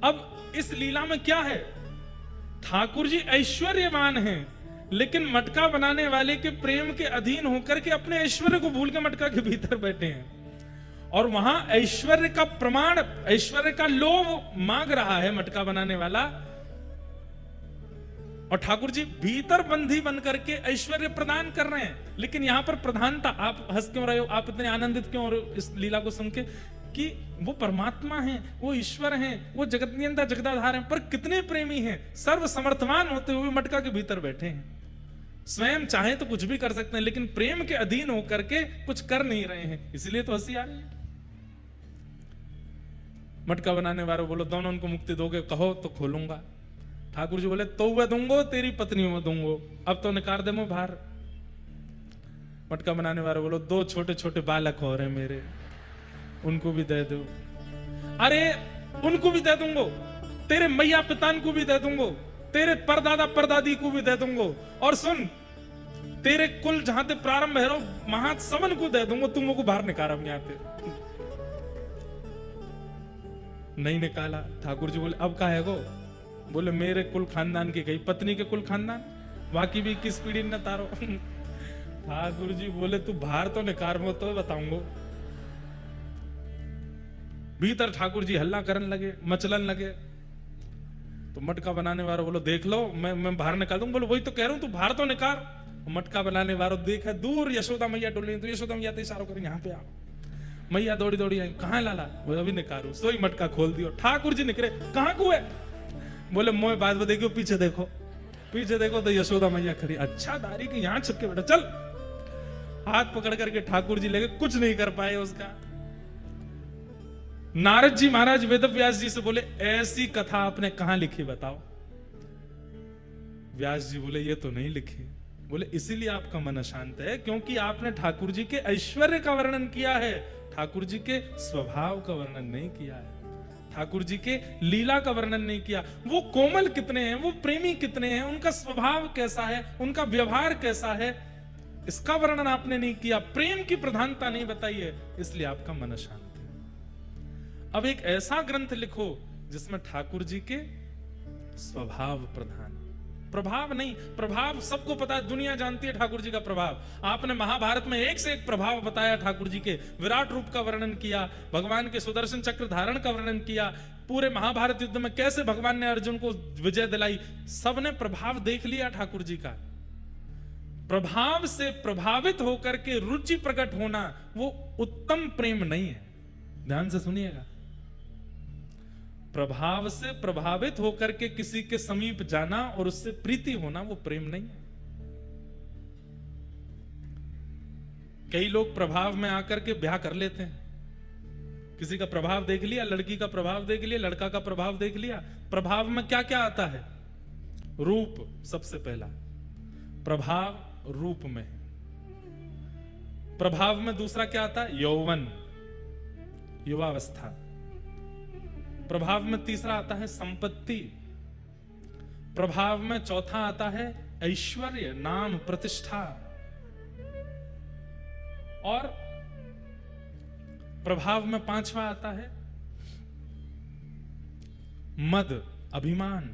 अब इस लीला में क्या है, ठाकुर जी ऐश्वर्यवान हैं, लेकिन मटका बनाने वाले के प्रेम के अधीन होकर के अपने ऐश्वर्य को भूल के मटका के भीतर बैठे हैं, और वहां ऐश्वर्य का प्रमाण, ऐश्वर्य का लोभ मांग रहा है मटका बनाने वाला, और ठाकुर जी भीतर बंधी बन करके ऐश्वर्य प्रदान कर रहे हैं। लेकिन यहां पर प्रधानता, आप हंस क्यों रहे हो, आप इतने आनंदित क्यों हो रहे हो इस लीला को सुन के, कि वो परमात्मा हैं, वो ईश्वर हैं, वो जगत नियंता जगदाधार हैं, पर कितने प्रेमी हैं, सर्व समर्थवान होते हुए मटका के भीतर बैठे हैं। स्वयं चाहे तो कुछ भी कर सकते हैं, लेकिन प्रेम के अधीन होकर के कुछ कर नहीं रहे हैं, इसलिए तो हंसी आ रही है। मटका बनाने वाले बोलो दोनों उनको मुक्ति दोगे, कहो तो खोलूंगा। ठाकुर जी बोले तो वह दूंगो, तेरी पत्नी में दूंगो, अब तो निकाल दे मुंह बाहर। मटका बनाने वाले बोलो दो छोटे छोटे बालक हो रहे मेरे, उनको भी दे दो। अरे उनको भी दे दूंगो, तेरे मैया पितान को भी दे दूंगो, तेरे परदादा परदादी को भी दे दूंगो, और सुन तेरे कुल जहां से प्रारंभ है महासवन को दे दूंगो, तुम को बाहर निकाल यहां पे। नहीं निकाला। ठाकुर जी बोले अब का है गो, बोले मेरे कुल खानदान की गई, पत्नी के कुल खानदान, बाकी भी किस पीढ़ी न तारो। ठाकुर जी बोले तू बाहर तो निकाल, वो तो बताऊंगो। भीतर ठाकुर जी हल्ला करने लगे, मचलन लगे। तो मटका बनाने वाला बोलो देख लो, मैं बाहर निकाल दूं। बोलो वही तो कह रहा हूं, तू बाहर तो निकाल। मटका बनाने वाला देखा दूर यशोदा मैया डोली, तो यशोदा मैया तो इशारा करें यहाँ पे आओ। मैया दौड़ी दौड़ी आई, कहाँ लाला, वो अभी निकालू। सोई मटका खोल दियो। ठाकुर जी निकले, कहाँ को है, बोले मोह बात देखो, पीछे देखो, पीछे देखो तो यशोदा मैया खड़ी। अच्छा दारी की यहाँ छुप के बैठा, चल। हाथ पकड़ करके ठाकुर जी लेके, कुछ नहीं कर पाए उसका। नारद जी महाराज वेद व्यास जी से बोले ऐसी कथा आपने कहां लिखी बताओ। व्यास जी बोले ये तो नहीं लिखी। बोले इसीलिए आपका मन अशांत है, क्योंकि आपने ठाकुर जी के ऐश्वर्य का वर्णन किया है, ठाकुर जी के स्वभाव का वर्णन नहीं किया है, ठाकुर जी के लीला का वर्णन नहीं किया। वो कोमल कितने हैं, वो प्रेमी कितने हैं, उनका स्वभाव कैसा है, उनका व्यवहार कैसा है, इसका वर्णन आपने नहीं किया। प्रेम की प्रधानता नहीं बताई है, इसलिए आपका मन अशांत है। अब एक ऐसा ग्रंथ लिखो जिसमें ठाकुर जी के स्वभाव प्रधान, प्रभाव नहीं। प्रभाव सबको पता है, दुनिया जानती है ठाकुर जी का प्रभाव। आपने महाभारत में एक से एक प्रभाव बताया ठाकुर जी के, विराट रूप का वर्णन किया, भगवान के सुदर्शन चक्र धारण का वर्णन किया, पूरे महाभारत युद्ध में कैसे भगवान ने अर्जुन को विजय दिलाई, सबने प्रभाव देख लिया ठाकुर जी का। प्रभाव से प्रभावित होकर के रुचि प्रकट होना वो उत्तम प्रेम नहीं है। ध्यान से सुनिएगा, प्रभाव से प्रभावित होकर के किसी के समीप जाना और उससे प्रीति होना वो प्रेम नहीं है। कई लोग प्रभाव में आकर के ब्याह कर लेते हैं। किसी का प्रभाव देख लिया, लड़की का प्रभाव देख लिया, लड़का का प्रभाव देख लिया। प्रभाव में क्या क्या आता है, रूप सबसे पहला, प्रभाव रूप में। प्रभाव में दूसरा क्या आता है, यौवन, युवावस्था। प्रभाव में तीसरा आता है संपत्ति। प्रभाव में चौथा आता है ऐश्वर्य, नाम, प्रतिष्ठा। और प्रभाव में पांचवा आता है मद, अभिमान।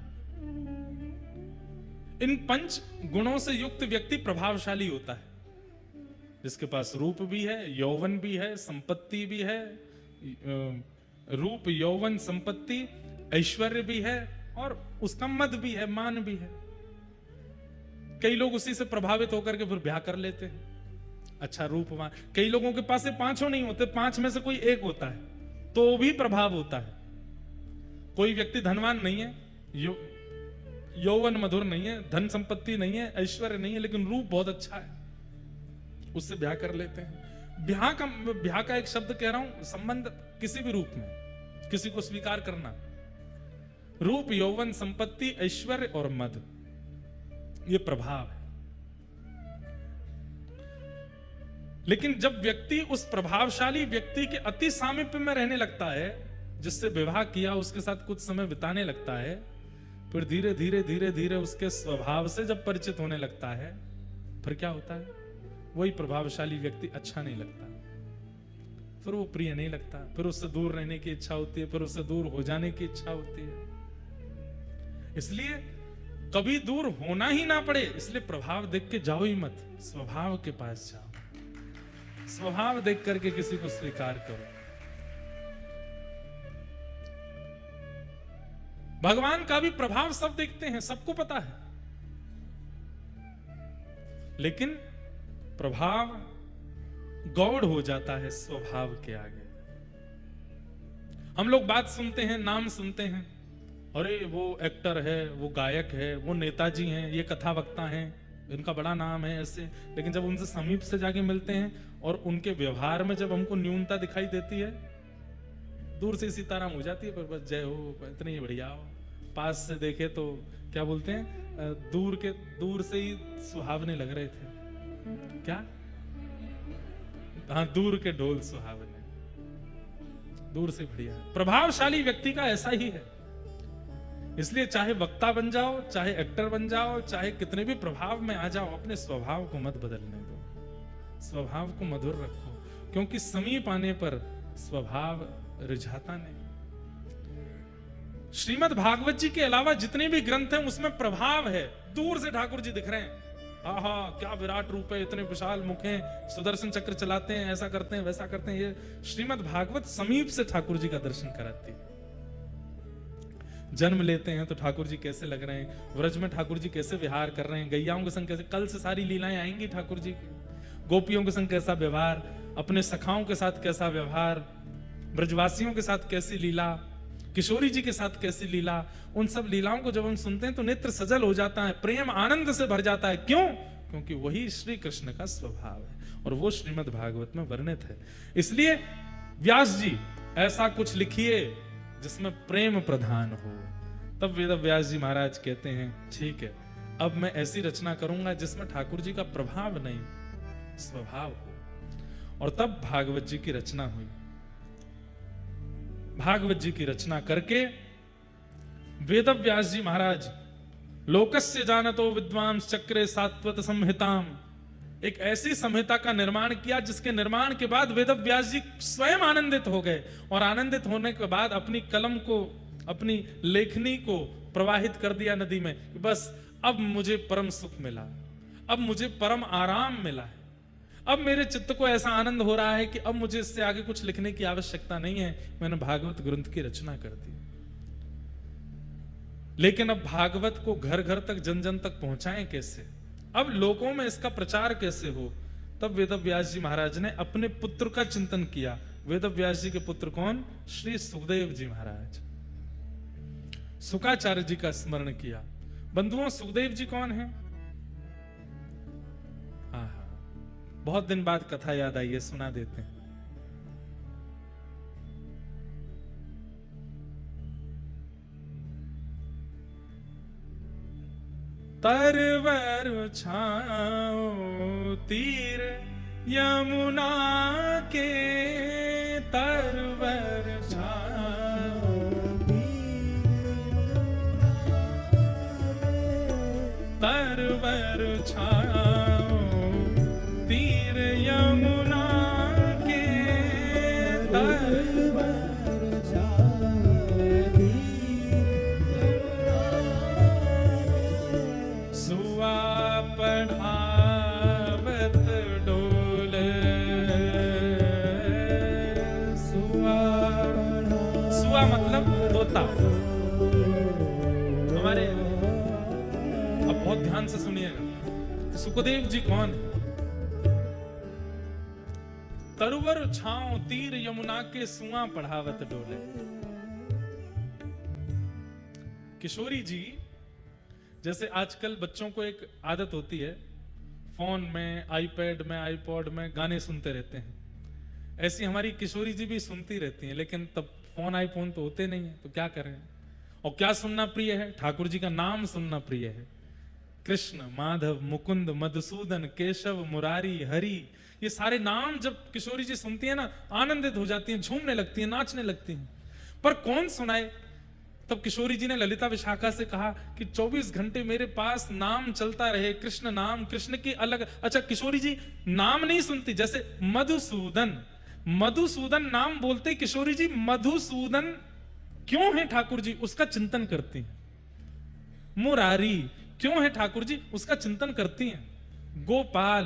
इन पंच गुणों से युक्त व्यक्ति प्रभावशाली होता है, जिसके पास रूप भी है, यौवन भी है, संपत्ति भी है, रूप, यौवन, संपत्ति, ऐश्वर्य भी है, और उसका मद भी है, मान भी है। कई लोग उसी से प्रभावित होकर के फिर ब्याह कर लेते हैं। अच्छा रूपवान, कई लोगों के पास से पांचों नहीं होते, पांच में से कोई एक होता है तो भी प्रभाव होता है। कोई व्यक्ति धनवान नहीं है, यौवन मधुर नहीं है, धन संपत्ति नहीं है, ऐश्वर्य नहीं है, लेकिन रूप बहुत अच्छा है, उससे ब्याह कर लेते हैं। ब्याह का एक शब्द कह रहा हूं, संबंध किसी भी रूप में, किसी को स्वीकार करना। रूप, यौवन, संपत्ति, ऐश्वर्य और मद, ये प्रभाव है। लेकिन जब व्यक्ति उस प्रभावशाली व्यक्ति के अति सामीप्य में रहने लगता है, जिससे विवाह किया, उसके साथ कुछ समय बिताने लगता है, फिर धीरे धीरे धीरे धीरे उसके स्वभाव से जब परिचित होने लगता है, फिर क्या होता है, वही प्रभावशाली व्यक्ति अच्छा नहीं लगता। फिर वो प्रिय नहीं लगता, फिर उससे दूर रहने की इच्छा होती है, फिर उससे दूर हो जाने की इच्छा होती है। इसलिए कभी दूर होना ही ना पड़े, इसलिए प्रभाव देख के जाओ ही मत, स्वभाव के पास जाओ, स्वभाव देख करके किसी को स्वीकार करो। भगवान का भी प्रभाव सब देखते हैं, सबको पता है, लेकिन प्रभाव गौड़ हो जाता है स्वभाव के आगे। हम लोग बात सुनते हैं, नाम सुनते हैं, अरे वो एक्टर है, वो गायक है, वो नेताजी हैं, ये कथा वक्ता हैं, इनका बड़ा नाम है, ऐसे। लेकिन जब उनसे समीप से जाके मिलते हैं और उनके व्यवहार में जब हमको न्यूनता दिखाई देती है, दूर से सीताराम हो जाती है, पर बस जय हो, इतनी ही बढ़िया हो। पास से देखे तो क्या बोलते हैं, दूर से ही सुहावने लग रहे थे, क्या? हाँ, दूर के ढोल सुहावने, दूर से बढ़िया। प्रभावशाली व्यक्ति का ऐसा ही है। इसलिए चाहे वक्ता बन जाओ, चाहे एक्टर बन जाओ, चाहे कितने भी प्रभाव में आ जाओ, अपने स्वभाव को मत बदलने दो, स्वभाव को मधुर रखो, क्योंकि समीप आने पर स्वभाव रिझाता नहीं। श्रीमद् भागवत जी के अलावा जितने भी ग्रंथ हैं उसमें प्रभाव है। दूर से ठाकुर जी दिख रहे हैं, आहा क्या विराट रूप है, इतने विशाल मुख हैं, सुदर्शन चक्र चलाते हैं, ऐसा करते हैं, वैसा करते हैं। ये श्रीमद् भागवत समीप से ठाकुर जी का दर्शन कराती है। जन्म लेते हैं तो ठाकुर जी कैसे लग रहे हैं, व्रज में ठाकुर जी कैसे विहार कर रहे हैं, गैयाओं के संग कैसे, कल से सारी लीलाएं आएंगी ठाकुर जी की, गोपियों के संग कैसा व्यवहार, अपने सखाओं के साथ कैसा व्यवहार, ब्रजवासियों के साथ कैसी लीला, किशोरी जी के साथ कैसी लीला। उन सब लीलाओं को जब हम सुनते हैं तो नेत्र सजल हो जाता है, प्रेम आनंद से भर जाता है। क्यों? क्योंकि वही श्री कृष्ण का स्वभाव है और वो श्रीमद् भागवत में वर्णित है। इसलिए व्यास जी ऐसा कुछ लिखिए जिसमें प्रेम प्रधान हो। तब वेद व्यास जी महाराज कहते हैं, ठीक है, अब मैं ऐसी रचना करूंगा जिसमें ठाकुर जी का प्रभाव नहीं, स्वभाव हो। और तब भागवत जी की रचना हुई। भागवत जी की रचना करके वेद व्यास जी महाराज लोकस्य जानतो विद्वांस चक्रे सात्वत संहिताम, एक ऐसी संहिता का निर्माण किया जिसके निर्माण के बाद वेद व्यास जी स्वयं आनंदित हो गए और आनंदित होने के बाद अपनी कलम को, अपनी लेखनी को प्रवाहित कर दिया नदी में। बस अब मुझे परम सुख मिला, अब मुझे परम आराम मिला है, अब मेरे चित्त को ऐसा आनंद हो रहा है कि अब मुझे इससे आगे कुछ लिखने की आवश्यकता नहीं है, मैंने भागवत ग्रंथ की रचना कर दी। लेकिन अब भागवत को घर घर तक, जन जन तक पहुंचाएं कैसे, अब लोगों में इसका प्रचार कैसे हो। तब वेद व्यास जी महाराज ने अपने पुत्र का चिंतन किया। वेद व्यास जी के पुत्र कौन? श्री सुखदेव जी महाराज। सुकाचार्य जी का स्मरण किया। बंधुओं, सुखदेव जी कौन है? बहुत दिन बाद कथा याद आई है, सुना देते हैं। तरवर छाओ तीर यमुना के, तरवर छाओ तरवर छाओ तीर यमुना के, तरवर सुआ पढ़ावत डोले, सुआ मतलब तोता। हमारे अब बहुत ध्यान से सुनिएगा, सुखदेव जी कौन? तरवर छाओ तीर यमुना के, सुआ पढ़ावत डोले। किशोरी जी, जैसे आजकल बच्चों को एक आदत होती है, फोन में, आईपैड में, आईपॉड में गाने सुनते रहते हैं, ऐसी हमारी किशोरी जी भी सुनती रहती हैं। लेकिन तब फोन आईफोन तो होते नहीं है, तो क्या करें। और क्या सुनना प्रिय है? ठाकुर जी का नाम सुनना प्रिय है। कृष्ण, माधव, मुकुंद, मधुसूदन, केशव, मुरारी, हरि, ये सारे नाम जब किशोरी जी सुनती है ना, आनंदित हो जाती हैं, झूमने लगती हैं, नाचने लगती हैं। पर कौन सुनाए? तब किशोरी जी ने ललिता विशाखा से कहा कि 24 घंटे मेरे पास नाम चलता रहे, कृष्ण नाम, कृष्ण की अलग। अच्छा, किशोरी जी नाम नहीं सुनती, जैसे मधुसूदन, मधुसूदन नाम बोलते किशोरी जी मधुसूदन क्यों है ठाकुर जी, उसका चिंतन करती हैं। मुरारी क्यों है ठाकुर जी, उसका चिंतन करती हैं। गोपाल,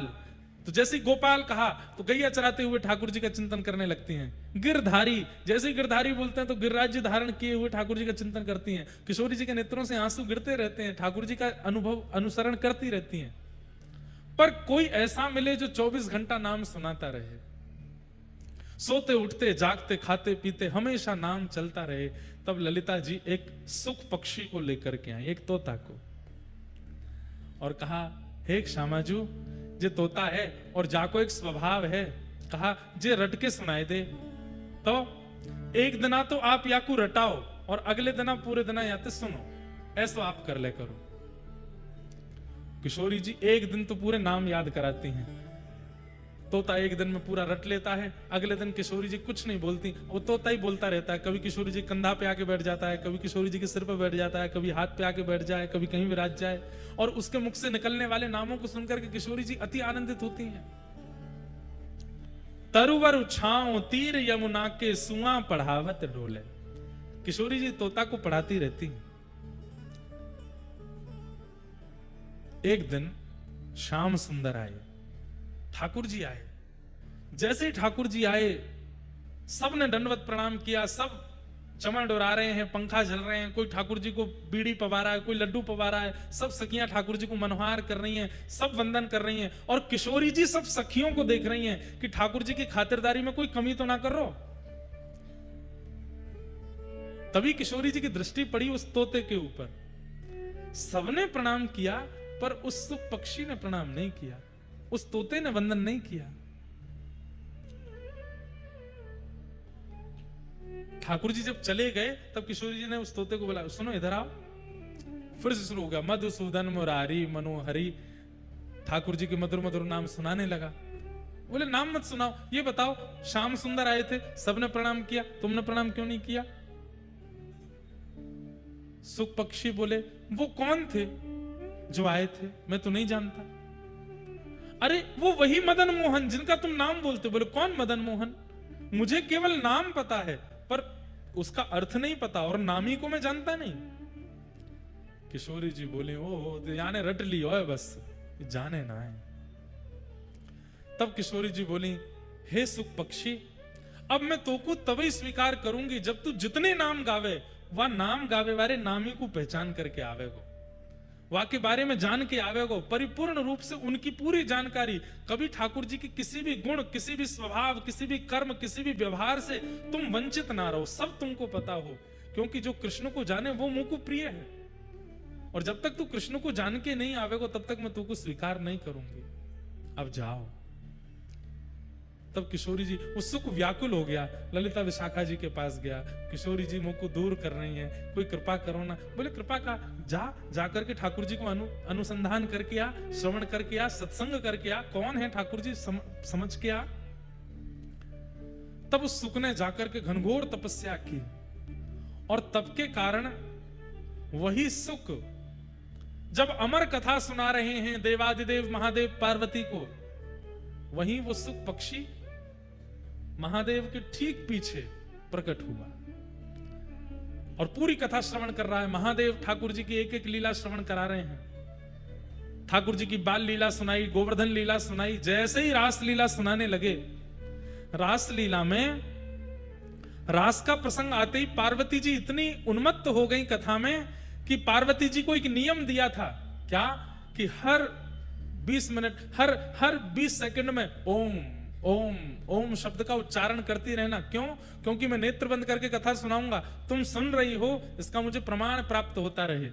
तो जैसे गोपाल कहा तो गैया चराते हुए ठाकुर जी का चिंतन करने लगती हैं। गिरधारी, जैसे ही गिरधारी बोलते हैं तो गिरिराज्य धारण किए हुए ठाकुर जी का चिंतन करती हैं। किशोरी जी के नेत्रों से आंसू गिरते रहते हैं, ठाकुर जी का अनुभव अनुसरण करती रहती हैं। पर कोई ऐसा मिले जो 24 घंटा नाम सुनाता रहे, सोते उठते जागते खाते पीते हमेशा नाम चलता रहे। तब ललिता जी एक सुख पक्षी को लेकर के आई, एक तोता को, और कहा हे श्यामाजू जे तोता है और जाको एक स्वभाव है, कहा जे रट के सुनाए दे। तो एक दिना तो आप या को रटाओ और अगले दिना पूरे दिना याते सुनो, ऐसा आप कर ले करो। किशोरी जी एक दिन तो पूरे नाम याद कराती हैं, तोता एक दिन में पूरा रट लेता है। अगले दिन किशोरी जी कुछ नहीं बोलती, वो तोता ही बोलता रहता है। कभी किशोरी जी कंधा पे आके बैठ जाता है, कभी किशोरी जी के सिर पे बैठ जाता है, कभी हाथ पे आके बैठ जाए, कभी कहीं विराज जाए, और उसके मुख से निकलने वाले नामों को सुनकर के किशोरी जी अति आनंदित होती हैं। तरुवर छाओ तीर यमुना के सुआ पढ़ावत डोले, किशोरी जी तोता को पढ़ाती रहती हैं। एक दिन श्याम सुंदर आए, ठाकुर जी आए। जैसे ही ठाकुर जी आए सब ने दंडवत प्रणाम किया, सब चमड़ डोरा रहे हैं, पंखा झल रहे हैं, कोई ठाकुर जी को बीड़ी पवा रहा है, कोई लड्डू पवा रहा है, सब सखियां ठाकुर जी को मनोहार कर रही हैं, सब वंदन कर रही हैं। और किशोरी जी सब सखियों को देख रही हैं कि ठाकुर जी की खातिरदारी में कोई कमी तो ना कर रहा। तभी किशोरी जी की दृष्टि पड़ी उस तोते के ऊपर। सबने प्रणाम किया पर उस सुख पक्षी ने प्रणाम नहीं किया, उस तोते ने वंदन नहीं किया। ठाकुर जी जब चले गए तब किशोरी जी ने उस तोते को बोला, सुनो इधर आओ। फिर से शुरू हो गया, मधुसूदन मुरारी मनोहरी, ठाकुर जी के मधुर मधुर नाम सुनाने लगा। बोले नाम मत सुनाओ, ये बताओ श्याम सुंदर आए थे, सबने प्रणाम किया, तुमने प्रणाम क्यों नहीं किया? सुख पक्षी बोले वो कौन थे जो आए थे, मैं तो नहीं जानता। अरे वो वही मदन मोहन जिनका तुम नाम बोलते। बोले कौन मदन मोहन? मुझे केवल नाम पता है पर उसका अर्थ नहीं पता, और नामी को मैं जानता नहीं। किशोरी जी बोले ओ याने रट ली हो बस, जाने ना है। तब किशोरी जी बोली हे सुख पक्षी, अब मैं तो को तभी स्वीकार करूंगी जब तू जितने नाम गावे वह नाम गावे वाले नामी को पहचान करके आवेगो, वह के बारे में जान के आवेगो, परिपूर्ण रूप से उनकी पूरी जानकारी। कभी ठाकुर जी की किसी भी गुण, किसी भी स्वभाव, किसी भी कर्म, किसी भी व्यवहार से तुम वंचित ना रहो, सब तुमको पता हो। क्योंकि जो कृष्ण को जाने वो मुझ को प्रिय है, और जब तक तू कृष्ण को जान के नहीं आवेगो तब तक मैं तुमको स्वीकार नहीं करूंगी। अब जाओ। तब किशोरी जी उत्सुक व्याकुल हो गया, ललिता विशाखा जी के पास गया। किशोरी जी मुंह को दूर कर रही हैं, कोई कृपा करो ना। बोले कृपा का जा करके ठाकुर जी को अनुसंधान करके आ, श्रवण करके आ, सत्संग करके आ, कौन है ठाकुर जी समझ के आ। तब उस सुख ने जाकर के घनघोर तपस्या की, और तब के कारण वही सुख जब अमर कथा सुना रहे हैं देवादिदेव महादेव पार्वती को, वहीं वो सुख पक्षी महादेव के ठीक पीछे प्रकट हुआ और पूरी कथा श्रवण कर रहा है। महादेव ठाकुर जी की एक एक लीला श्रवण करा रहे हैं। ठाकुर जी की बाल लीला सुनाई, गोवर्धन लीला सुनाई। जैसे ही रास लीला सुनाने लगे, रास लीला में रास का प्रसंग आते ही पार्वती जी इतनी उन्मत्त हो गई कथा में कि पार्वती जी को एक नियम दिया था, क्या कि हर 20 मिनट, हर 20 सेकंड में ओम ओम ओम शब्द का उच्चारण करती रहना। क्यों? क्योंकि मैं नेत्र बंद करके कथा सुनाऊंगा, तुम सुन रही हो, इसका मुझे प्रमाण प्राप्त होता रहे।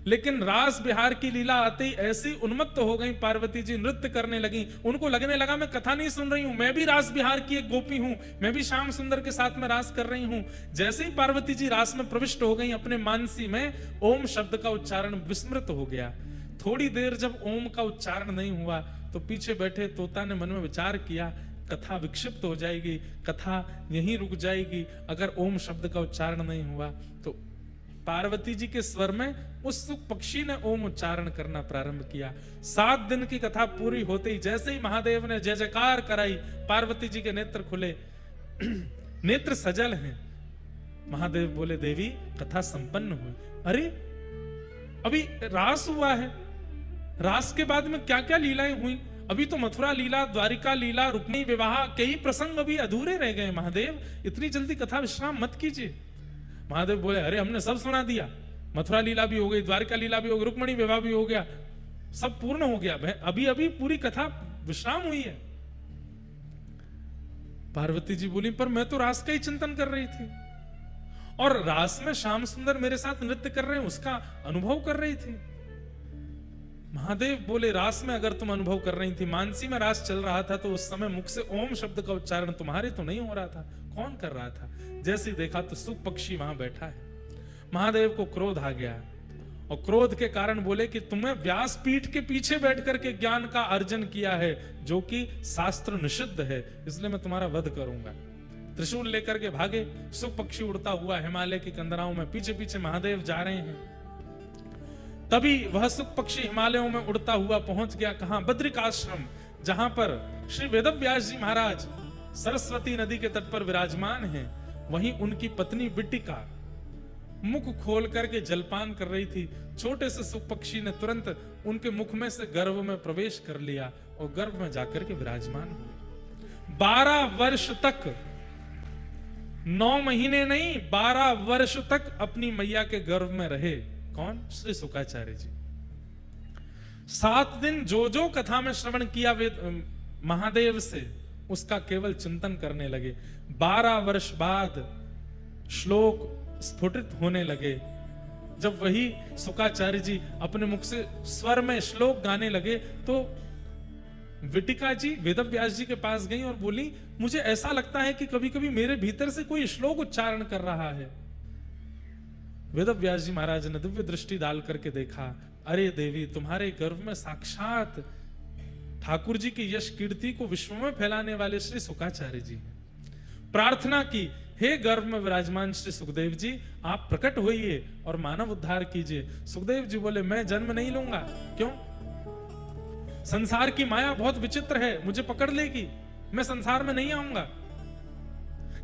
लेकिन रास बिहार की लीला आते ही ऐसी उन्मत्त हो गई पार्वती जी, नृत्य करने लगी। उनको लगने लगा मैं कथा नहीं सुन रही हूं, मैं भी रास बिहार की एक गोपी हूं, मैं भी श्याम सुंदर के साथ में रास कर रही हूं। जैसे ही पार्वती जी रास में प्रविष्ट हो गई, अपने मानसी में ओम शब्द का उच्चारण विस्मृत हो गया। थोड़ी देर जब ओम का उच्चारण नहीं हुआ तो पीछे बैठे तोता ने मन में विचार किया, कथा विक्षिप्त हो जाएगी, कथा यहीं रुक जाएगी अगर ओम शब्द का उच्चारण नहीं हुआ। तो पार्वती जी के स्वर में उस सुख पक्षी ने ओम उच्चारण करना प्रारंभ किया। 7 दिन की कथा पूरी होते ही जैसे ही महादेव ने जय जयकार कराई, पार्वती जी के नेत्र खुले। नेत्र सजल हैं। महादेव बोले देवी कथा संपन्न हुई। अरे अभी रास हुआ है, रास के बाद में क्या क्या लीलाएं हुई? अभी तो मथुरा लीला, द्वारिका लीला, रुक्मिणी विवाह, कई प्रसंग अभी अधूरे रह गए। महादेव इतनी जल्दी कथा विश्राम मत कीजिए। महादेव बोले अरे हमने सब सुना दिया, मथुरा लीला भी हो गई, द्वारिका लीला भी हो गई, रुक्मिणी विवाह भी हो गया, सब पूर्ण हो गया, अभी अभी पूरी कथा विश्राम हुई है। पार्वती जी बोली पर मैं तो रास का ही चिंतन कर रही थी, और रास में श्याम सुंदर मेरे साथ नृत्य कर रहे हैं उसका अनुभव कर रही थी। महादेव बोले रास में अगर तुम अनुभव कर रही थी, मानसी में रास चल रहा था तो उस समय मुख से ओम शब्द का उच्चारण तुम्हारे तो नहीं हो रहा था, कौन कर रहा था? जैसे देखा तो सुख पक्षी वहां बैठा है। महादेव को क्रोध आ गया और क्रोध के कारण बोले कि तुम्हें व्यास पीठ के पीछे बैठ करके ज्ञान का अर्जन किया है जो कि शास्त्र निषिद्ध है, इसलिए मैं तुम्हारा वध करूंगा। त्रिशूल लेकर के भागे। सुख पक्षी उड़ता हुआ हिमालय की कंदराओं में पीछे पीछे महादेव जा रहे हैं। तभी वह सुख पक्षी हिमालयों में उड़ता हुआ पहुंच गया कहां? बद्रिकाश्रम, जहां पर श्री वेदव्यास जी महाराज सरस्वती नदी के तट पर विराजमान हैं। वहीं उनकी पत्नी बिट्टिका मुख खोल करके जलपान कर रही थी। छोटे से सुख पक्षी ने तुरंत उनके मुख में से गर्भ में प्रवेश कर लिया और गर्भ में जाकर के विराजमान हुए। 12 वर्ष तक, 9 महीने नहीं 12 वर्ष तक अपनी मैया के गर्भ में रहे। कौन? श्री शुकाचार्य जी। 7 दिन जो जो कथा में श्रवण किया वे महादेव से उसका केवल चिंतन करने लगे। 12 वर्ष बाद श्लोक स्फुटित होने लगे। जब वही शुकाचार्य जी अपने मुख से स्वर में श्लोक गाने लगे तो विटिका जी वेदव्यास जी के पास गई और बोली मुझे ऐसा लगता है कि कभी कभी मेरे भीतर से कोई श्लोक उच्चारण कर रहा है। वेदव्यास जी महाराज ने दिव्य दृष्टि डाल करके देखा, अरे देवी तुम्हारे गर्भ में साक्षात ठाकुर जी की यश कीर्ति को विश्व में फैलाने वाले श्री शुकाचार्य जी हैं। प्रार्थना की, हे गर्भ में विराजमान श्री सुखदेव जी आप प्रकट होइए और मानव उद्धार कीजिए। सुखदेव जी बोले मैं जन्म नहीं लूंगा। क्यों? संसार की माया बहुत विचित्र है, मुझे पकड़ लेगी, मैं संसार में नहीं आऊंगा।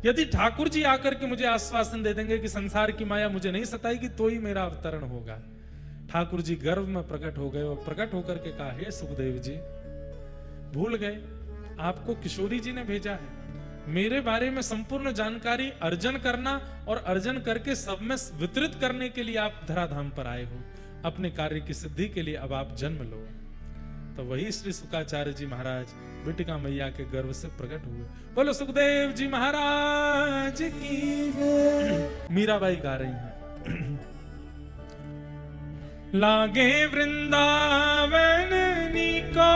यदि ठाकुर जी आकर के मुझे आश्वासन दे देंगे कि संसार की माया मुझे नहीं सताएगी तो ही मेरा अवतरण होगा। ठाकुर जी गर्भ में प्रकट हो गए और प्रकट होकर के कहा, हे सुखदेव जी भूल गए आपको किशोरी जी ने भेजा है मेरे बारे में संपूर्ण जानकारी अर्जन करना और अर्जन करके सब में वितरित करने के लिए आप धराधाम पर आए हो। अपने कार्य की सिद्धि के लिए अब आप जन्म लो। तो वही श्री शुकाचार्य जी महाराज बिटिका मैया के गर्भ से प्रकट हुए। बोलो सुखदेव जी महाराज की। मीराबाई गा रही हैं। लागे वृंदावन निको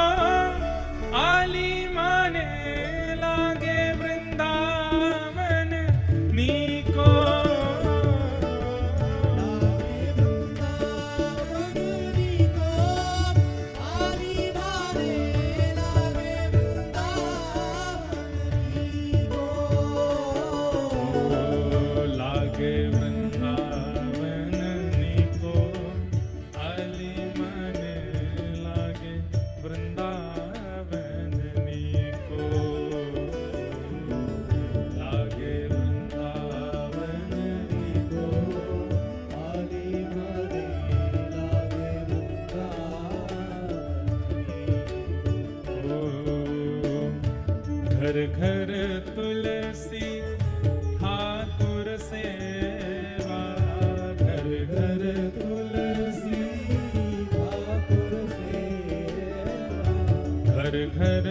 आली माने, लागे वृंदावन निको, घर घर तुलसी ठाकुर सेवा, घर घर तुलसी ठाकुर सेवा, घर घर